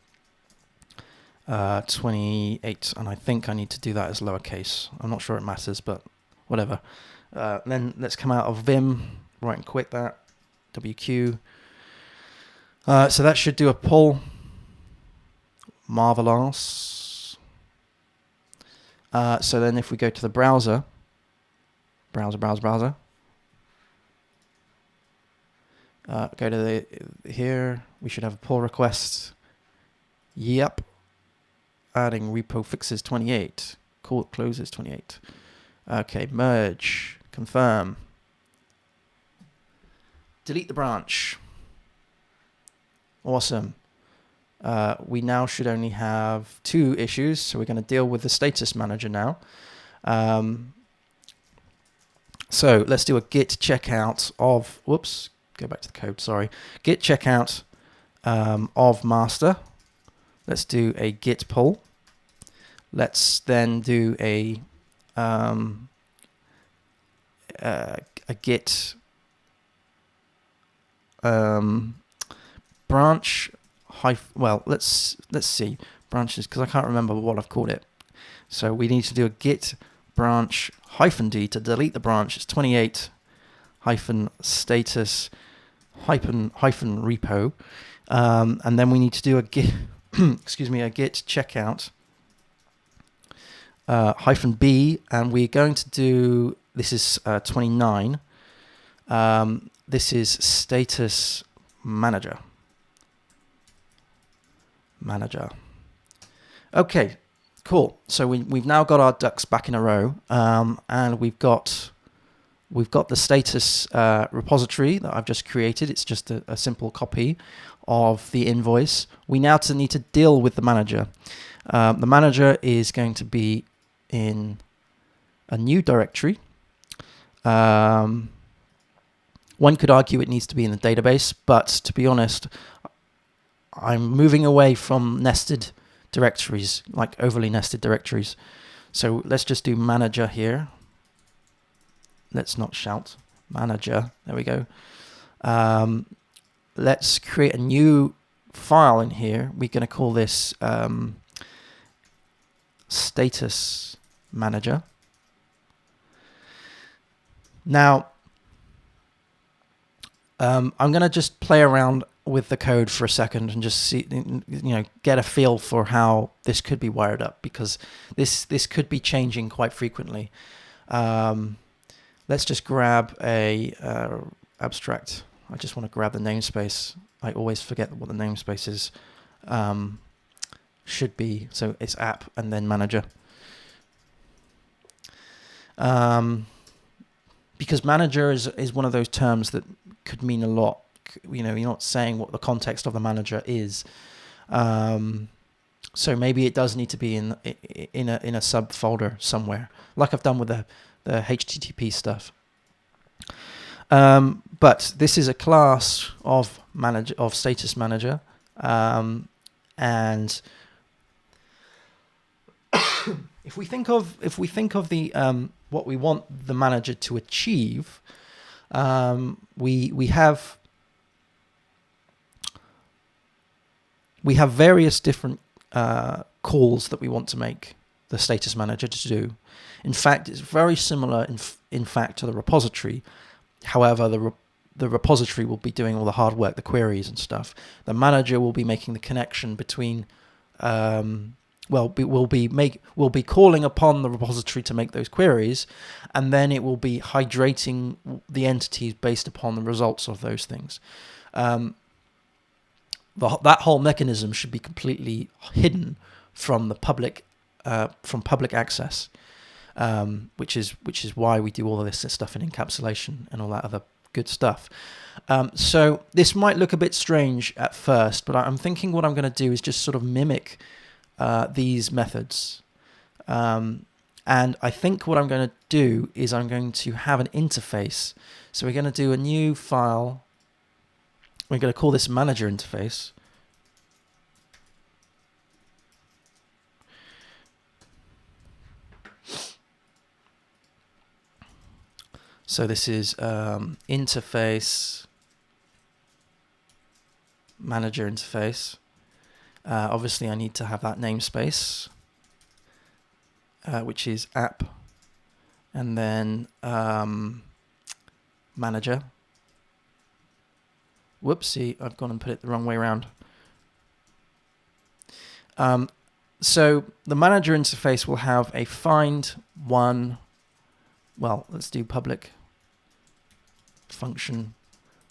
28, and I think I need to do that as lowercase. I'm not sure it matters, but whatever. Then let's come out of Vim, right, and quit that. WQ. So that should do a pull. Marvelous. So then if we go to the browser, browser, go to here, we should have a pull request. Yep. Adding repo fixes 28. Cool, it closes 28. Okay, merge, confirm. Delete the branch. Awesome. We now should only have 2 issues, so we're going to deal with the status manager now. So let's do a git checkout of, whoops, go back to the code, sorry. Git checkout of master. Let's do a git pull. Let's then do a git branch. Well, let's see branches, because I can't remember what I've called it. So we need to do a git branch -d to delete the branch. It's 28 -status -repo, and then we need to do a git excuse me, a git checkout -b, and we're going to do, this is 29. This is status manager. Okay, cool. So we've now got our ducks back in a row, and we've got the status repository that I've just created. It's just a simple copy of the invoice. We now need to deal with the manager. The manager is going to be in a new directory. One could argue it needs to be in the database, but to be honest, I'm moving away from nested directories, like overly nested directories. So let's just do manager here. Let's not shout. Manager. There we go. Let's create a new file in here. We're going to call this status manager. Now, I'm going to just play around with the code for a second and just see, get a feel for how this could be wired up, because this could be changing quite frequently. Let's just grab a abstract. I just want to grab the namespace. I always forget what the namespace is. Should be, so it's app and then manager. Because manager is one of those terms that could mean a lot. You're not saying what the context of the manager is. So maybe it does need to be in a subfolder somewhere, like I've done with the HTTP stuff. But this is a class of status manager, and if we think of the what we want the manager to achieve, we have various different calls that we want to make the status manager to do. In fact, it's very similar in fact to the repository. However, the repository will be doing all the hard work, the queries and stuff. The manager will be making the connection between we'll be calling upon the repository to make those queries, and then it will be hydrating the entities based upon the results of those things. That whole mechanism should be completely hidden from the public access, which is why we do all of this stuff in encapsulation and all that other good stuff. So this might look a bit strange at first, but I'm thinking what I'm going to do is just sort of mimic these methods. And I think what I'm going to do is I'm going to have an interface. So we're going to do a new file. We're going to call this manager interface. So this is interface, manager interface. Obviously I need to have that namespace, which is app, and then manager. Whoopsie, I've gone and put it the wrong way around. So the manager interface will have a find one. Well, let's do public function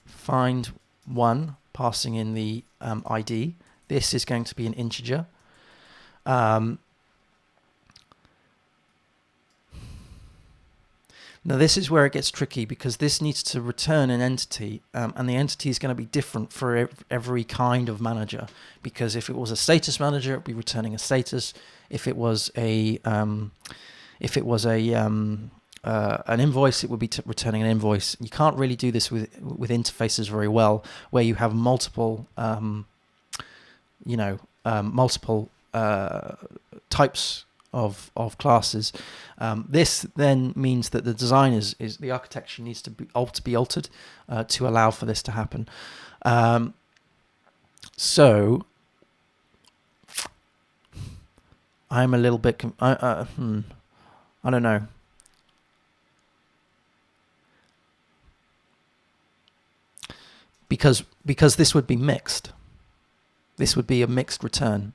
find one, passing in the ID. This is going to be an integer. Now this is where it gets tricky, because this needs to return an entity, and the entity is going to be different for every kind of manager. Because if it was a status manager, it would be returning a status. If it was an invoice, it would be returning an invoice. You can't really do this with interfaces very well, where you have multiple multiple types of classes. This then means that the design is the architecture needs to be altered to allow for this to happen. So I'm a little bit I don't know. Because this would be mixed. This would be a mixed return.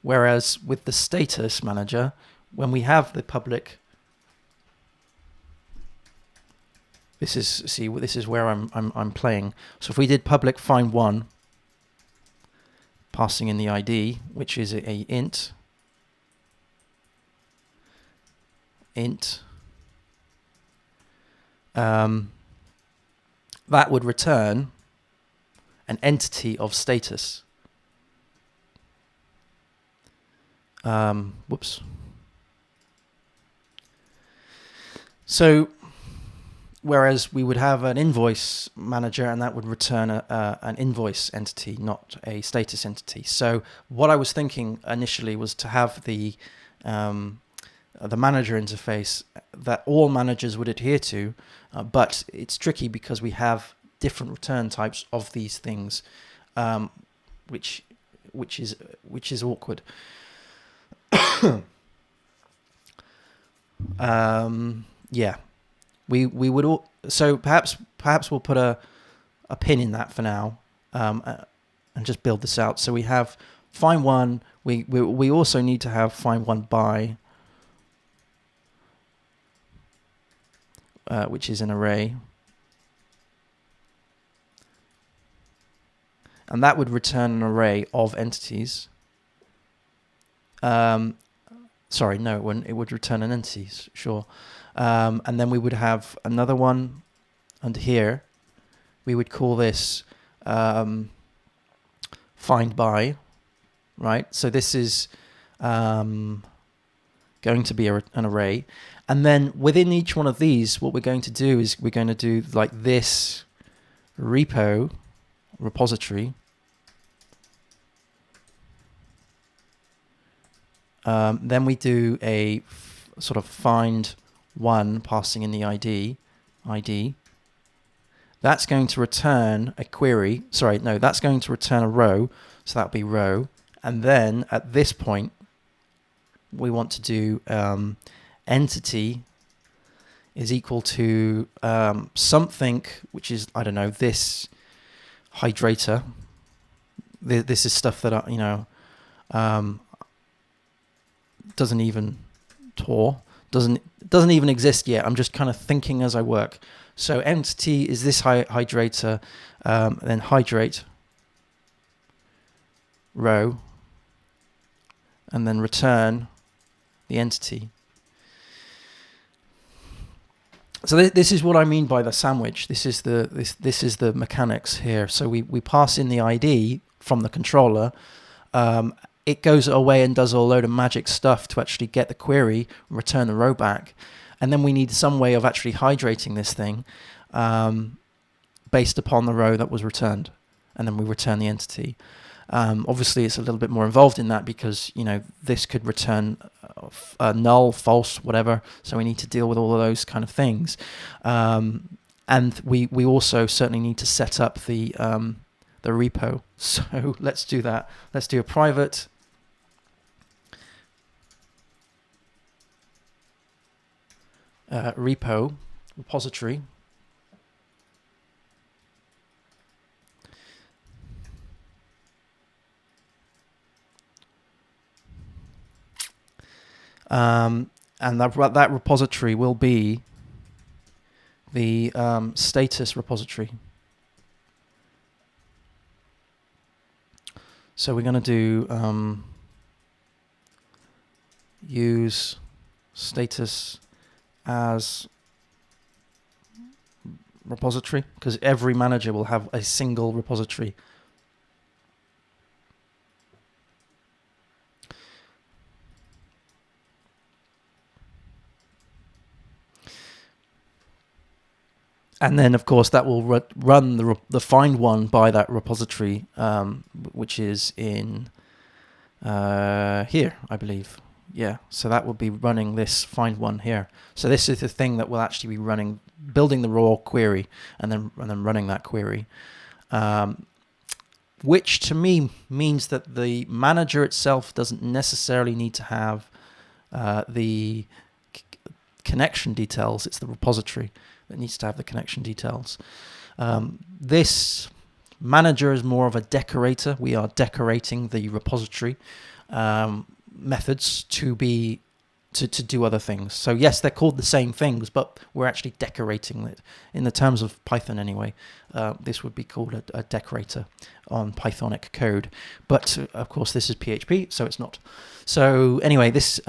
Whereas with the status manager, when we have the public, this is where I'm playing. So if we did public find one, passing in the ID, which is a int, that would return an entity of status. Whoops. So, whereas we would have an invoice manager, and that would return an invoice entity, not a status entity. So, what I was thinking initially was to have the manager interface that all managers would adhere to, but it's tricky because we have different return types of these things, which is awkward. Yeah, we would all, so perhaps we'll put a pin in that for now, and just build this out. So we have find one. We also need to have find one by, which is an array, and that would return an array of entities. Sorry, no, it would return an entity, sure. And then we would have another one under here. We would call this find by, right? So this is going to be an array. And then within each one of these, what we're going to do is we're going to do like this repository. Then we do a sort of find one, passing in the ID. That's going to return a query. Sorry, no, that's going to return a row. So that'll be row. And then at this point, we want to do entity is equal to something which is, I don't know, this hydrator. This is stuff that doesn't even doesn't even exist yet. I'm just kind of thinking as I work. So entity is this hydrator, then hydrate row, and then return the entity. So this is what I mean by the sandwich. This is the mechanics here. So we pass in the ID from the controller. It goes away and does a load of magic stuff to actually get the query and return the row back. And then we need some way of actually hydrating this thing based upon the row that was returned. And then we return the entity. Obviously, it's a little bit more involved in that because, this could return null, false, whatever. So we need to deal with all of those kind of things. And we also certainly need to set up the repo. So let's do that. Let's do a private repo repository. And that repository will be the status repository. So we're going to do use status as repository, because every manager will have a single repository. And then, of course, that will run the find one by that repository, which is in here, I believe. Yeah, so that will be running this find one here. So this is the thing that will actually be running, building the raw query, and then running that query, which to me means that the manager itself doesn't necessarily need to have the connection details. It's the repository that needs to have the connection details. This manager is more of a decorator. We are decorating the repository methods to do other things. So yes, they're called the same things, but we're actually decorating it. In the terms of Python anyway, this would be called a decorator on Pythonic code. But of course, this is PHP, so it's not. So anyway, this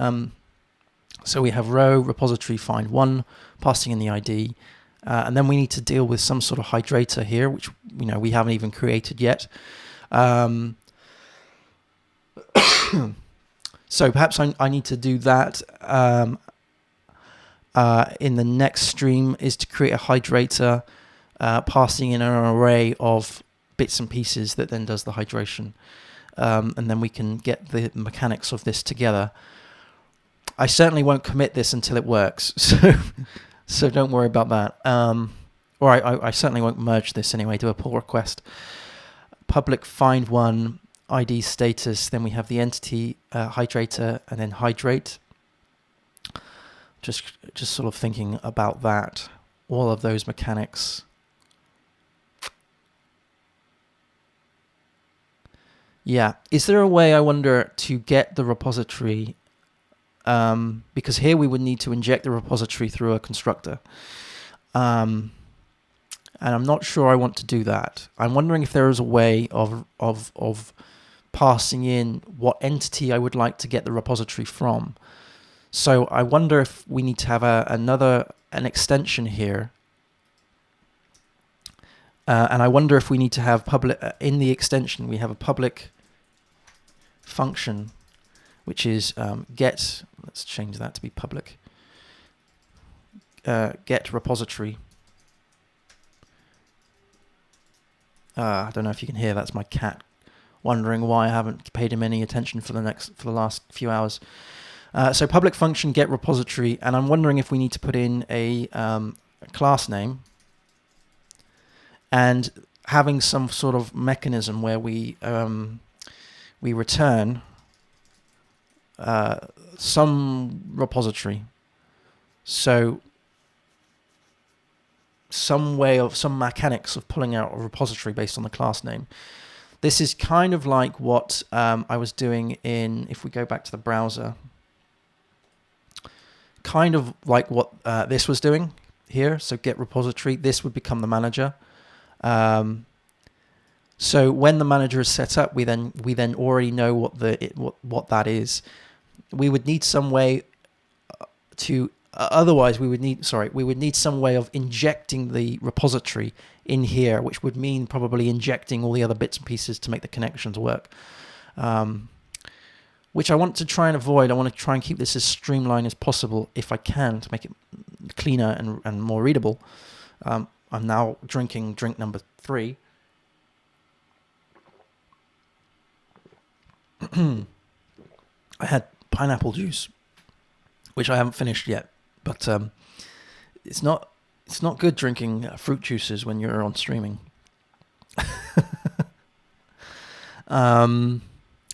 so we have row repository find one, passing in the ID, and then we need to deal with some sort of hydrator here, which we haven't even created yet. So perhaps I need to do that in the next stream, is to create a hydrator passing in an array of bits and pieces that then does the hydration, and then we can get the mechanics of this together. I certainly won't commit this until it works, so don't worry about that. Or I certainly won't merge this anyway. Do a pull request. Public find one ID status. Then we have the entity hydrator, and then hydrate. Just sort of thinking about that. All of those mechanics. Yeah. Is there a way, I wonder, to get the repository? Because here we would need to inject the repository through a constructor. And I'm not sure I want to do that. I'm wondering if there is a way of passing in what entity I would like to get the repository from. So I wonder if we need to have an extension here. And I wonder if we need to have public, in the extension, we have a public function, which is get, let's change that to be public, get repository. I don't know if you can hear, that's my cat wondering why I haven't paid him any attention for the last few hours. So public function get repository, and I'm wondering if we need to put in a class name and having some sort of mechanism where we return some repository. So some mechanics of pulling out a repository based on the class name. This is kind of like what I was doing if we go back to the browser, kind of like what this was doing here. So get repository, this would become the manager. So when the manager is set up, we then already know what that is. We would need some way to otherwise we would need some way of injecting the repository in here, which would mean probably injecting all the other bits and pieces to make the connections work, which I want to try and avoid. I want to try and keep this as streamlined as possible if I can, to make it cleaner and more readable. I'm now drinking drink number 3. I had pineapple juice, which I haven't finished yet, but it's not good drinking fruit juices when you're on streaming.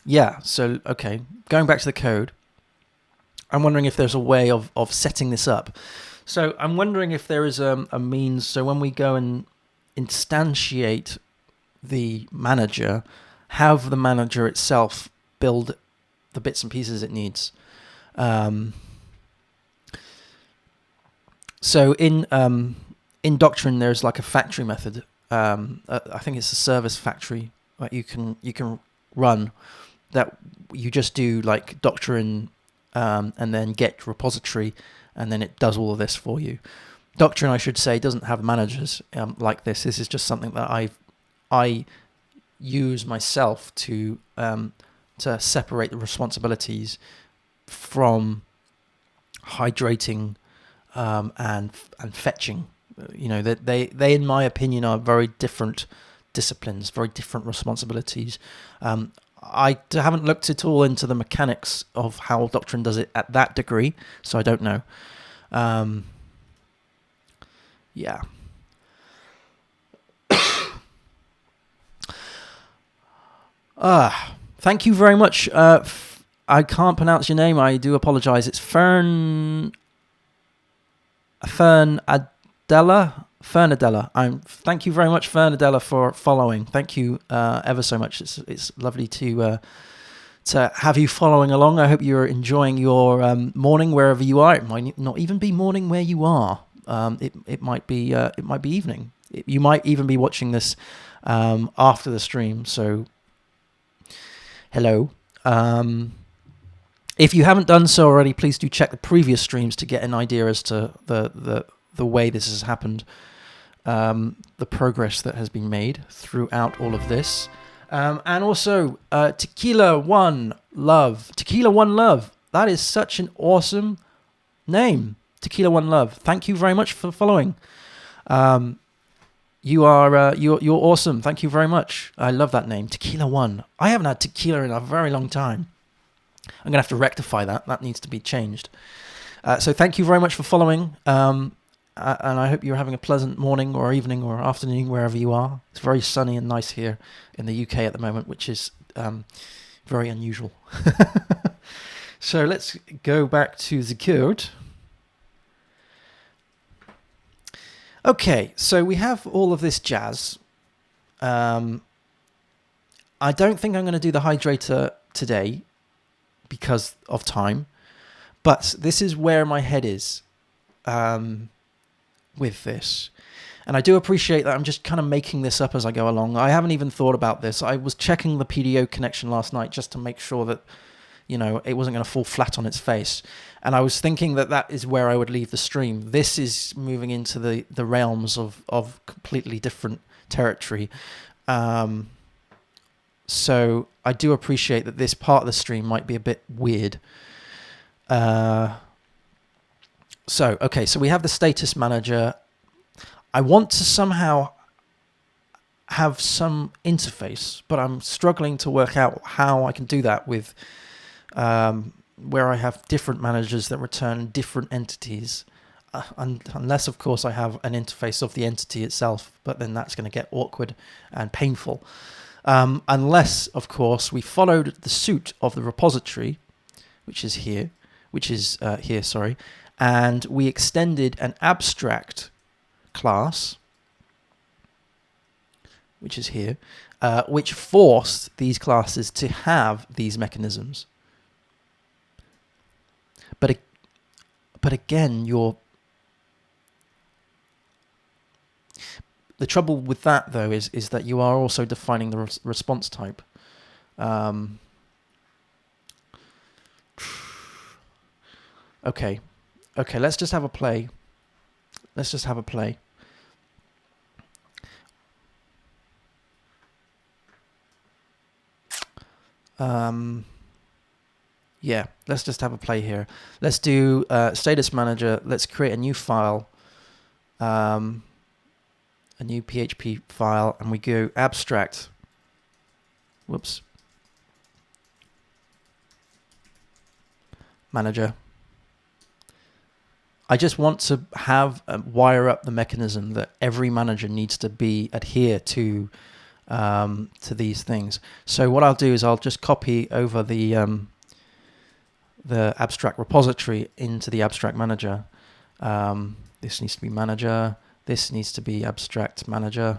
Yeah, so okay, going back to the code, I'm wondering if there's a way of setting this up. So I'm wondering if there is a means, so when we go and instantiate the manager, have the manager itself build the bits and pieces it needs. So in Doctrine, there's like a factory method. I think it's a service factory that you can run, that you just do like Doctrine and then get repository, and then it does all of this for you. Doctrine, I should say, doesn't have managers like this. This is just something that I use myself to separate the responsibilities from hydrating and fetching. You know, that they in my opinion are very different disciplines, very different responsibilities. I haven't looked at all into the mechanics of how Doctrine does it at that degree, so I don't know. Yeah. Thank you very much. I can't pronounce your name. I do apologize. It's Fern Adela. Thank you very much, Fern Adela, for following. Thank you ever so much. It's lovely to have you following along. I hope you're enjoying your morning wherever you are. It might not even be morning where you are. It might be evening. You might even be watching this after the stream. So hello. If you haven't done so already, please do check the previous streams to get an idea as to the way this has happened, the progress that has been made throughout all of this. And also, Tequila One Love. Tequila One Love. That is such an awesome name. Tequila One Love. Thank you very much for following. You're awesome. Thank you very much. I love that name, Tequila One. I haven't had tequila in a very long time. I'm gonna have to rectify that. That needs to be changed. So thank you very much for following. And I hope you're having a pleasant morning or evening or afternoon wherever you are. It's very sunny and nice here in the UK at the moment, which is very unusual. So let's go back to the code. Okay, so we have all of this jazz. I don't think I'm going to do the hydrator today because of time, but this is where my head is with this. And I do appreciate that I'm just kind of making this up as I go along. I haven't even thought about this. I was checking the PDO connection last night just to make sure that, you know, it wasn't going to fall flat on its face. And I was thinking that is where I would leave the stream. This is moving into the realms of completely different territory. So I do appreciate that this part of the stream might be a bit weird. So we have the status manager. I want to somehow have some interface, but I'm struggling to work out how I can do that with where I have different managers that return different entities. Unless, of course, I have an interface of the entity itself, but then that's going to get awkward and painful. Unless, of course, we followed the suit of the repository, which is here, and we extended an abstract class, which is here, which forced these classes to have these mechanisms. But again, the trouble with that, though, is that you are also defining the response type. Okay, let's just have a play. Yeah, let's just have a play here. Let's do status manager. Let's create a new file, a new PHP file, and we go abstract. Whoops. Manager. I just want to have wire up the mechanism that every manager needs to adhere to these things. So what I'll do is I'll just copy over the abstract repository into the abstract manager. This needs to be manager. This needs to be abstract manager.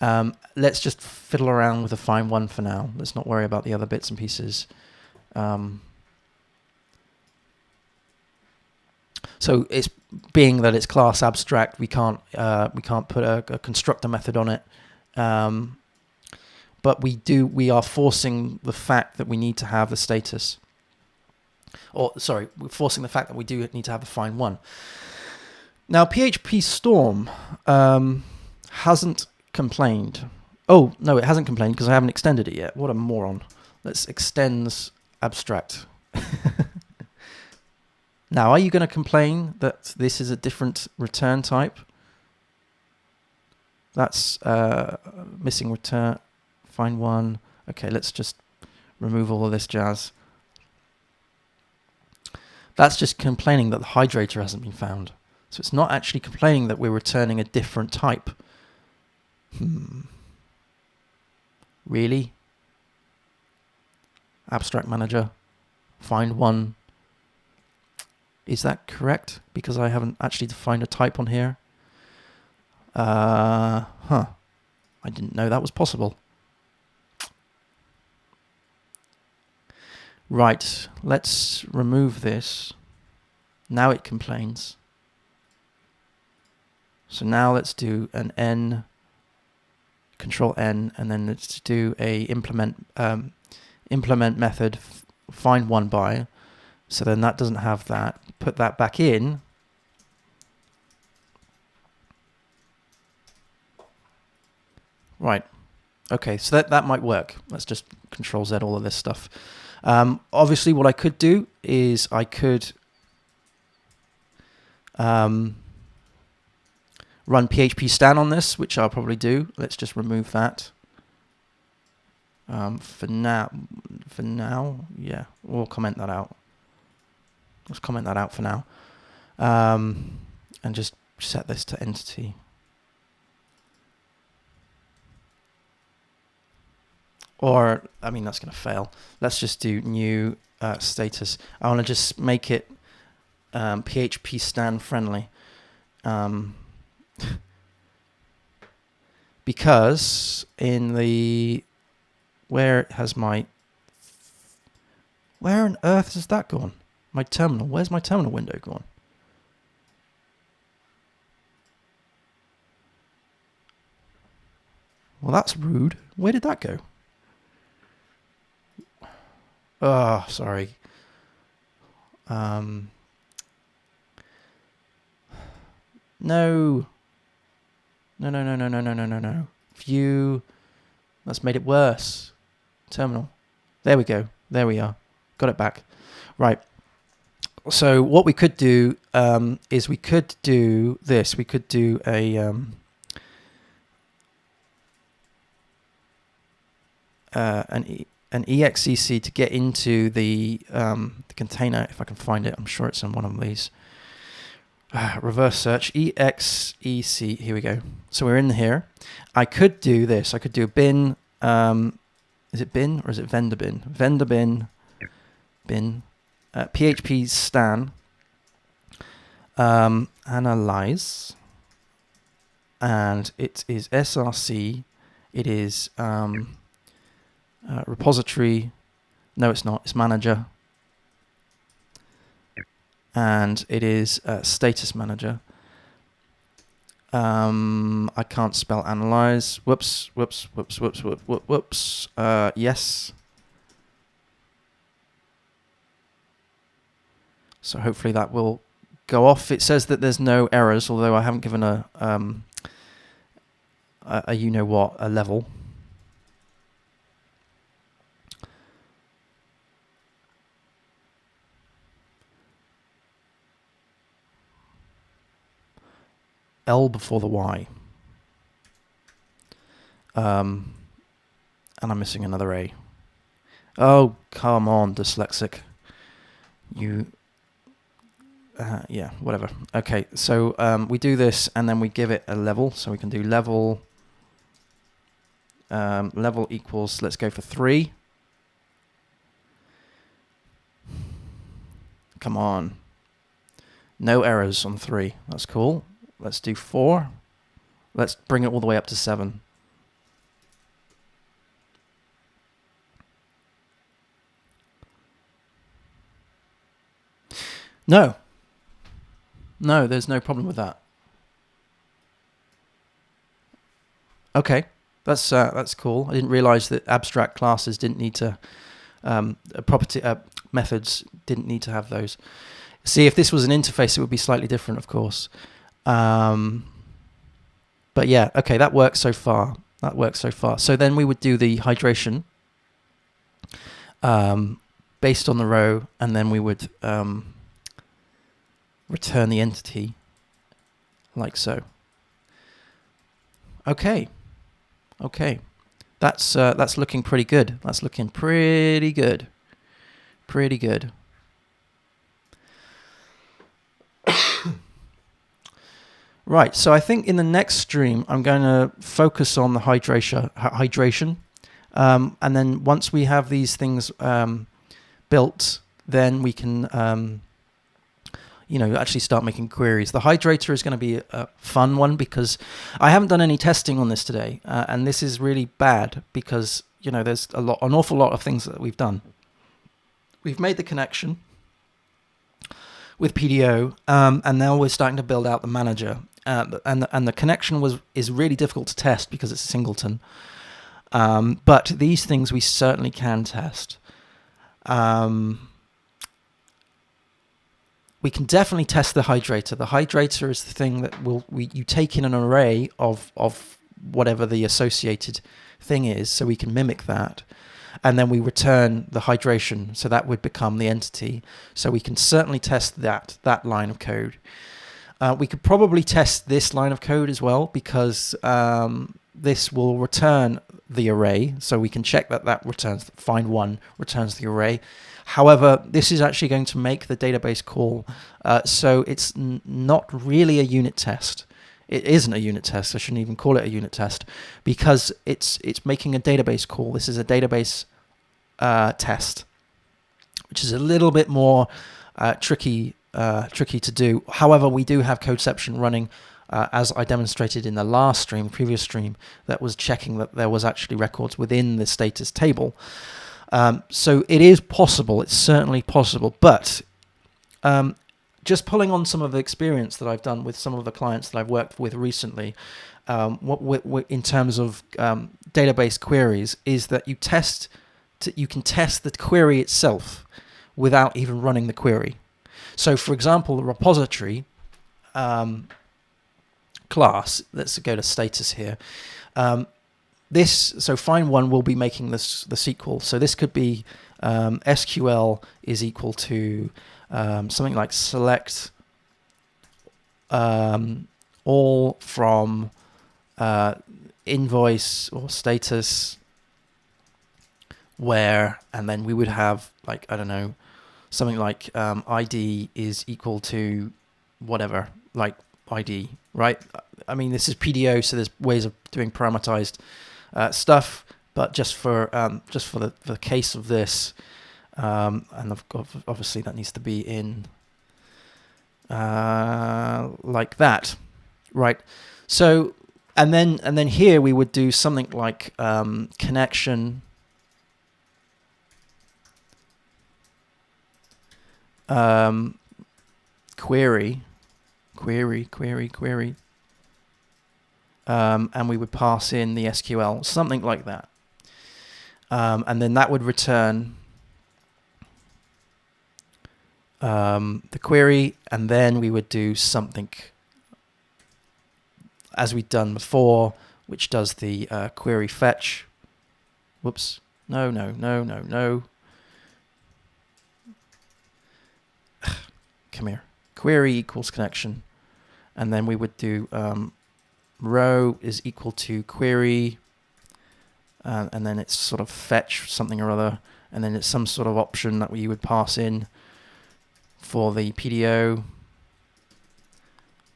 Let's just fiddle around with the find one for now. Let's not worry about the other bits and pieces. So it's being that it's class abstract, we can't put a constructor method on it. But we are forcing the fact that we need to have the status. We're forcing the fact that we do need to have the find one. Now, PHP Storm hasn't complained. Oh, no, it hasn't complained because I haven't extended it yet. What a moron. Let's extend abstract. Now, are you going to complain that this is a different return type? That's missing return, find one. Okay, let's just remove all of this jazz. That's just complaining that the hydrator hasn't been found. So it's not actually complaining that we're returning a different type. Really? Abstract manager, find one. Is that correct? Because I haven't actually defined a type on here. I didn't know that was possible. Right, let's remove this. Now it complains. So now let's do an n, control n, and then let's do a implement method find one by. So then that doesn't have that. Put that back in. Right. Okay, so that might work. Let's just control Z all of this stuff. Obviously, what I could do is I could run PHP stan on this, which I'll probably do. Let's just remove that. For now, yeah, we'll comment that out. Let's comment that out for now. And just set this to entity. Or, I mean, that's going to fail. Let's just do new status. I want to just make it PHP stan friendly. Because in the... Where on earth has that gone? My terminal. Where's my terminal window gone? Well, that's rude. Where did that go? Oh, sorry. No. No. View. That's made it worse. Terminal. There we go. There we are. Got it back. Right. So what we could do is we could do this. We could do a an exec to get into the container. If I can find it, I'm sure it's in one of these. Reverse search, exec, here we go. So we're in here. I could do this. I could do a bin. Is it bin or is it vendor bin? Vendor bin, PHP stan, analyze, and it is src, it is repository, no it's not, it's manager, and it is status manager. I can't spell analyze. Whoops. Yes. So hopefully that will go off. It says that there's no errors, although I haven't given a you know what, a level. L before the Y. And I'm missing another A. Oh, come on, dyslexic. You... yeah, whatever. Okay, so we do this and then we give it a level. So we can do level... level equals, let's go for 3. Come on. No errors on 3. That's cool. Let's do 4. Let's bring it all the way up to 7. No. No, there's no problem with that. Okay, that's cool. I didn't realize that abstract classes didn't need to methods didn't need to have those. See, if this was an interface, it would be slightly different, of course. But yeah, okay, that works so far. That works so far. So then we would do the hydration based on the row, and then we would return the entity like so. Okay, okay, that's looking pretty good. That's looking pretty good, pretty good. Right, so I think in the next stream I'm going to focus on the hydration, and then once we have these things built, then we can actually start making queries. The hydrator is going to be a fun one because I haven't done any testing on this today, and this is really bad because there's an awful lot of things that we've done. We've made the connection with PDO, and now we're starting to build out the manager. And the connection is really difficult to test because it's a singleton. But these things we certainly can test. We can definitely test the hydrator. The hydrator is the thing that you take in an array of whatever the associated thing is, so we can mimic that. And then we return the hydration, so that would become the entity. So we can certainly test that line of code. We could probably test this line of code as well, because this will return the array. So we can check that returns, find one returns the array. However, this is actually going to make the database call. So it's not really a unit test. It isn't a unit test. I shouldn't even call it a unit test because it's making a database call. This is a database test, which is a little bit more tricky to do. However, we do have Codeception running, as I demonstrated in the previous stream, that was checking that there was actually records within the status table. So it is possible. It's certainly possible. But just pulling on some of the experience that I've done with some of the clients that I've worked with recently, in terms of database queries, is that you can test the query itself without even running the query. So, for example, the repository class, let's go to status here. So find one will be making the SQL. So this could be SQL is equal to something like select all from invoice or status where, and then we would have like, I don't know, something like ID is equal to whatever, like ID, right? I mean, this is PDO, so there's ways of doing parameterized stuff, but just for the case of this, and obviously that needs to be in like that, right? So, and then here we would do something like connection query, and we would pass in the SQL, something like that. And then that would return the query, and then we would do something as we'd done before, which does the query fetch. Whoops. No. Come here. Query equals connection. And then we would do row is equal to query, and then it's sort of fetch something or other, and then it's some sort of option that we would pass in for the PDO.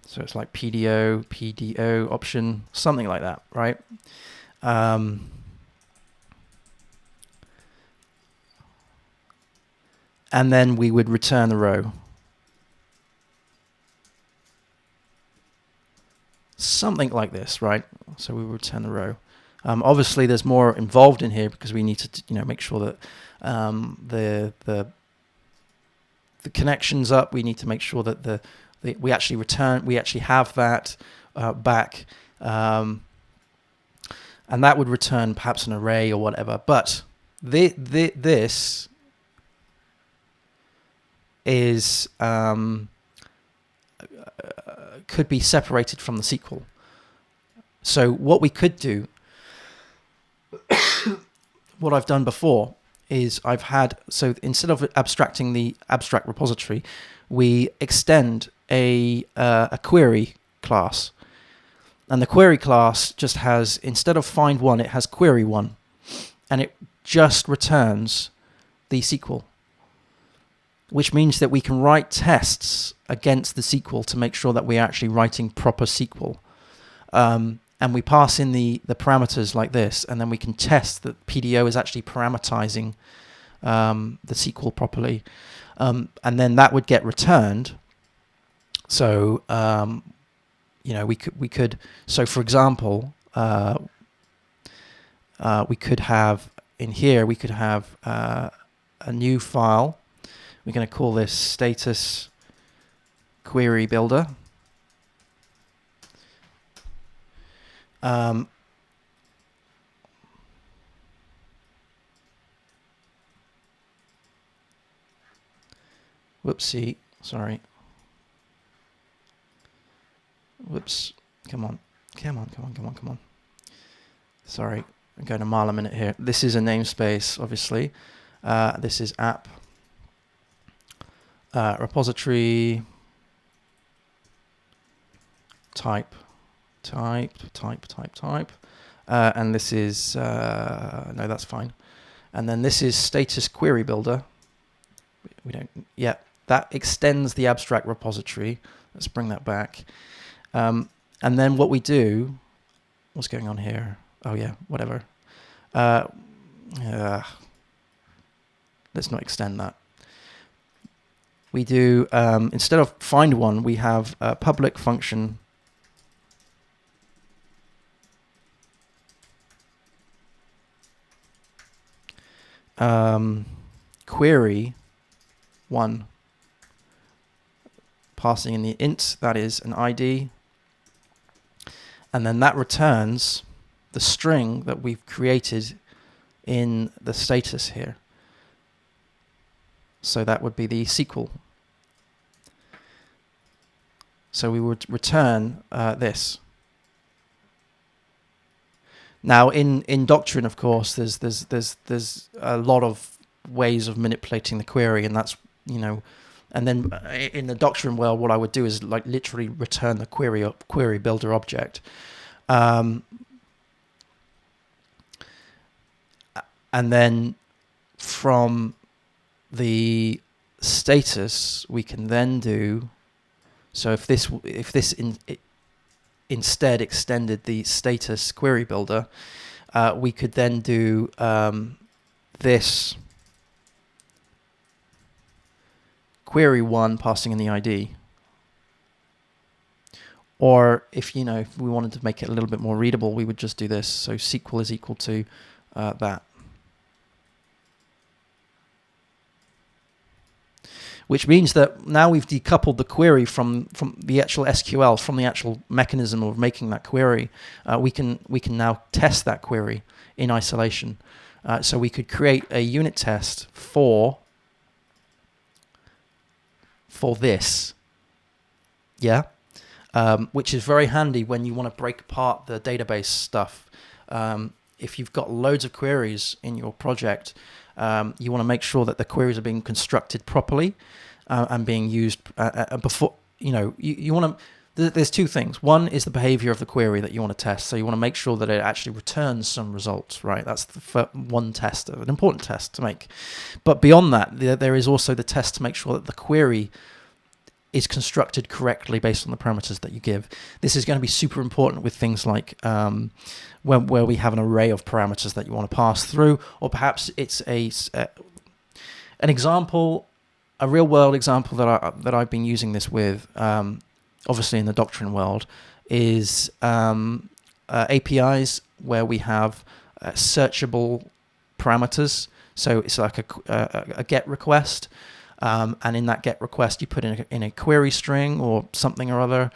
So it's like PDO option, something like that, right? And then we would return the row. Something like this, right? So we would return the row. Obviously, there's more involved in here because we need to, make sure that the connection's up. We need to make sure that we actually have that back, and that would return perhaps an array or whatever. But this is could be separated from the SQL. So what we could do, what I've done before is so instead of abstracting the abstract repository, we extend a query class. And the query class just has, instead of find one, it has query one. And it just returns the SQL, which means that we can write tests against the SQL to make sure that we're actually writing proper SQL. And we pass in the parameters like this, and then we can test that PDO is actually parameterizing the SQL properly. And then that would get returned. So, we could, so for example, we could have, in here, we could have a new file. We're going to call this status query builder. Whoopsie, sorry. Whoops, come on. Sorry, I'm going a mile a minute here. This is a namespace, obviously. This is app. Repository type, and this is no, that's fine. And then this is status query builder. We don't, yeah, that extends the abstract repository. Let's bring that back. And then what we do, what's going on here? Oh yeah, whatever. Let's not extend that. We do, instead of find one, we have a public function query one, passing in the int, that is an ID, and then that returns the string that we've created in the status here. So that would be the SQL. So we would return this. Now, in Doctrine, of course, there's a lot of ways of manipulating the query, and that's, and then in the Doctrine world, what I would do is like literally return the query builder object. And then from the status, we can then do, so if this instead extended the status query builder, we could then do this query1 passing in the ID. Or if if we wanted to make it a little bit more readable, we would just do this. So SQL is equal to that. Which means that now we've decoupled the query from the actual SQL, from the actual mechanism of making that query. We can now test that query in isolation. So we could create a unit test for this, which is very handy when you want to break apart the database stuff. If you've got loads of queries in your project, you want to make sure that the queries are being constructed properly and being used before. You want to. There's two things. One is the behavior of the query that you want to test. So you want to make sure that it actually returns some results, right? That's the one test, an important test to make. But beyond that, there is also the test to make sure that the query is constructed correctly based on the parameters that you give. This is going to be super important with things like where we have an array of parameters that you want to pass through, or perhaps it's an example, a real world example that I've been using this with, obviously in the doctrine world, is APIs where we have searchable parameters. So it's like a GET request. And in that GET request, you put in a query string or something or other,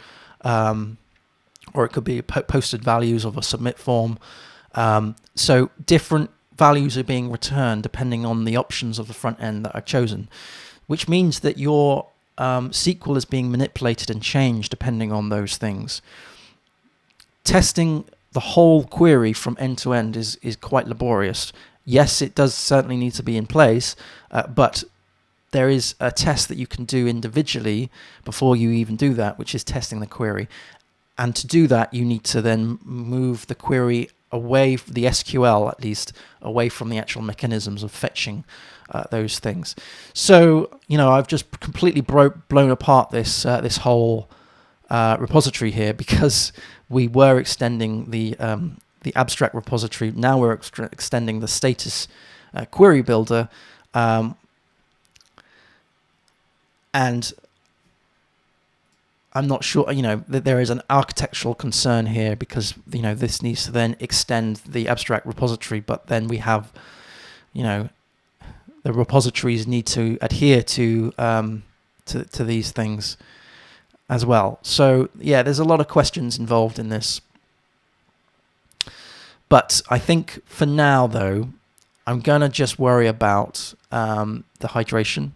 or it could be posted values of a submit form. So different values are being returned depending on the options of the front end that are chosen, which means that your SQL is being manipulated and changed depending on those things. Testing the whole query from end to end is quite laborious. Yes, it does certainly need to be in place, but there is a test that you can do individually before you even do that, which is testing the query. And to do that, you need to then move the query away, the SQL at least, away from the actual mechanisms of fetching those things. So, I've just completely blown apart this whole repository here, because we were extending the abstract repository. Now we're extending the status query builder. And I'm not sure, that there is an architectural concern here, because, this needs to then extend the abstract repository, but then we have, the repositories need to adhere to these things as well. So, yeah, there's a lot of questions involved in this. But I think for now, though, I'm going to just worry about the hydration.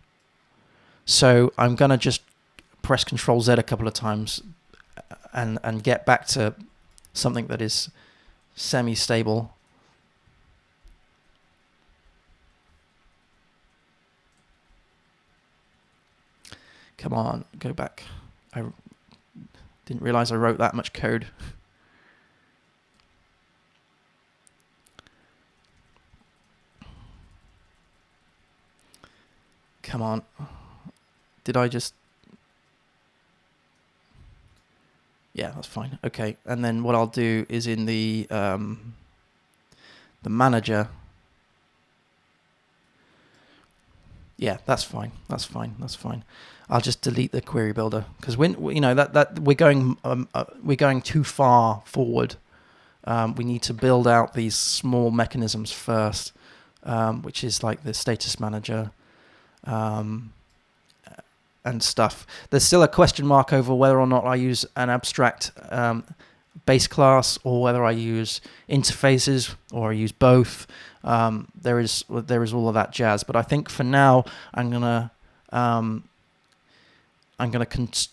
So I'm going to just press Control Z a couple of times and get back to something that is semi-stable. Come on, go back. I didn't realize I wrote that much code. Come on. Did I just... Yeah, that's fine. Okay, and then what I'll do is in the manager. Yeah, that's fine. That's fine. That's fine. I'll just delete the query builder, because when that we're going too far forward. We need to build out these small mechanisms first, which is like the status manager. And stuff. There's still a question mark over whether or not I use an abstract base class, or whether I use interfaces, or I use both. There is all of that jazz. But I think for now I'm gonna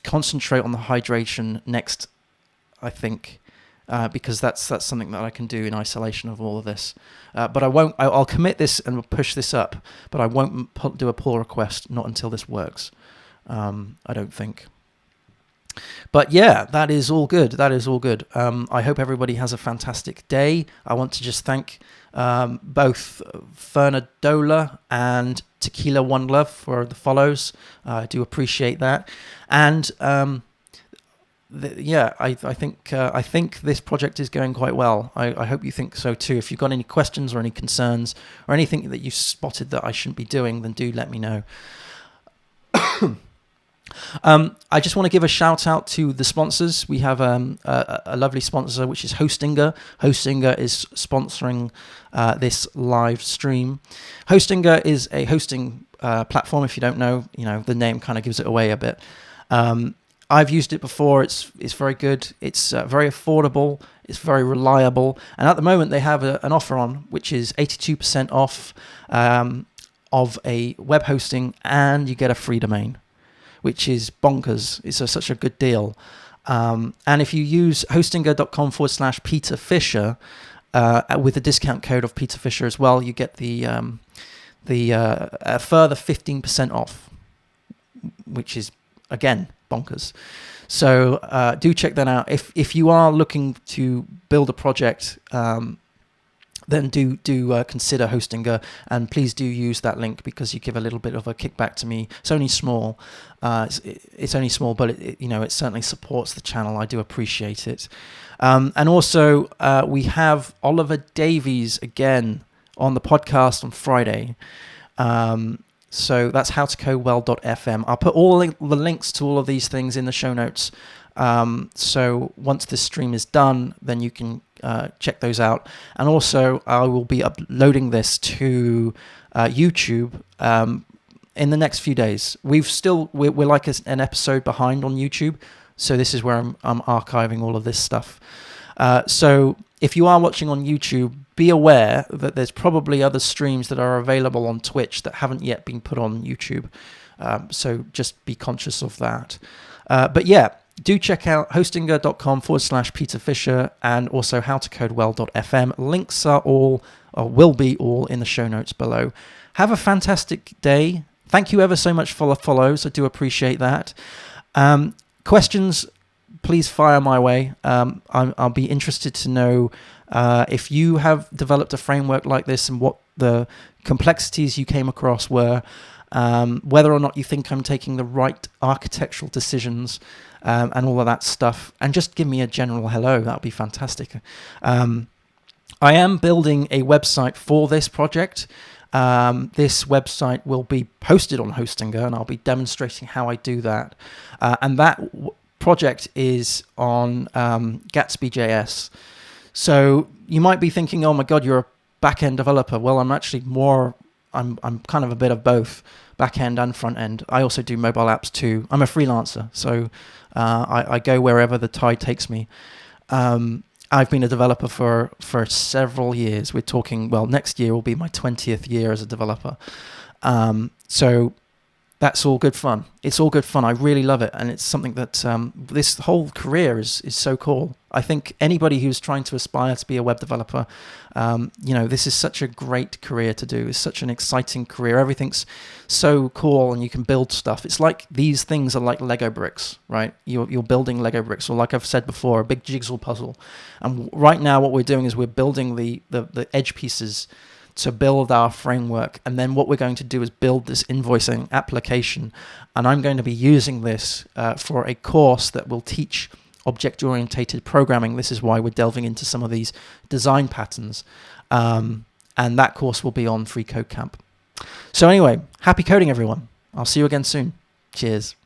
concentrate on the hydration next. I think. Because that's something that I can do in isolation of all of this. But I won't. I'll commit this and push this up. But I won't do a pull request not until this works. I don't think. But yeah, that is all good. That is all good. I hope everybody has a fantastic day. I want to just thank both Fernadola and Tequila One Love for the follows. I do appreciate that. And I think this project is going quite well. I hope you think so too. If you've got any questions or any concerns or anything that you spotted that I shouldn't be doing, then do let me know. I just want to give a shout out to the sponsors. We have a lovely sponsor, which is Hostinger. Hostinger is sponsoring this live stream. Hostinger is a hosting platform. If you don't know, the name kind of gives it away a bit. I've used it before. It's very good. It's very affordable. It's very reliable. And at the moment, they have an offer on, which is 82% off of a web hosting, and you get a free domain, which is bonkers. It's such a good deal. And if you use hostinger.com/Peter Fisher with the discount code of Peter Fisher as well, you get the further 15% off, which is, again, bonkers. So do check that out. If you are looking to build a project, then do consider Hostinger, and please do use that link because you give a little bit of a kickback to me. It's only small. It's only small, but it certainly supports the channel. I do appreciate it. And also, we have Oliver Davies again on the podcast on Friday. So that's howtocodewell.fm. I'll put all the links to all of these things in the show notes. So once this stream is done, then you can check those out. And also, I will be uploading this to YouTube in the next few days. We're like an episode behind on YouTube, so this is where I'm archiving all of this stuff. So if you are watching on YouTube, be aware that there's probably other streams that are available on Twitch that haven't yet been put on YouTube. So just be conscious of that. But yeah, do check out hostinger.com/Peter Fisher and also howtocodewell.fm. Links are all, or will be all, in the show notes below. Have a fantastic day. Thank you ever so much for the follows. I do appreciate that. Questions, please fire my way. I'll be interested to know if you have developed a framework like this and what the complexities you came across were, whether or not you think I'm taking the right architectural decisions, and all of that stuff. And just give me a general hello. That would be fantastic. I am building a website for this project. This website will be posted on Hostinger, and I'll be demonstrating how I do that. And that project is on Gatsby.js. So you might be thinking, oh my God, you're a back-end developer. Well, I'm actually I'm kind of a bit of both, back-end and front-end. I also do mobile apps too. I'm a freelancer, so I go wherever the tide takes me. I've been a developer for several years. We're talking, well, next year will be my 20th year as a developer. So that's all good fun. It's all good fun. I really love it. And it's something that this whole career is so cool. I think anybody who's trying to aspire to be a web developer, this is such a great career to do. It's such an exciting career. Everything's so cool and you can build stuff. It's like these things are like Lego bricks, right? You're building Lego bricks, or like I've said before, a big jigsaw puzzle. And right now what we're doing is we're building the edge pieces to build our framework, and then what we're going to do is build this invoicing application, and I'm going to be using this for a course that will teach object-oriented programming. This is why we're delving into some of these design patterns, and that course will be on FreeCodeCamp. So anyway, happy coding, everyone. I'll see you again soon. Cheers.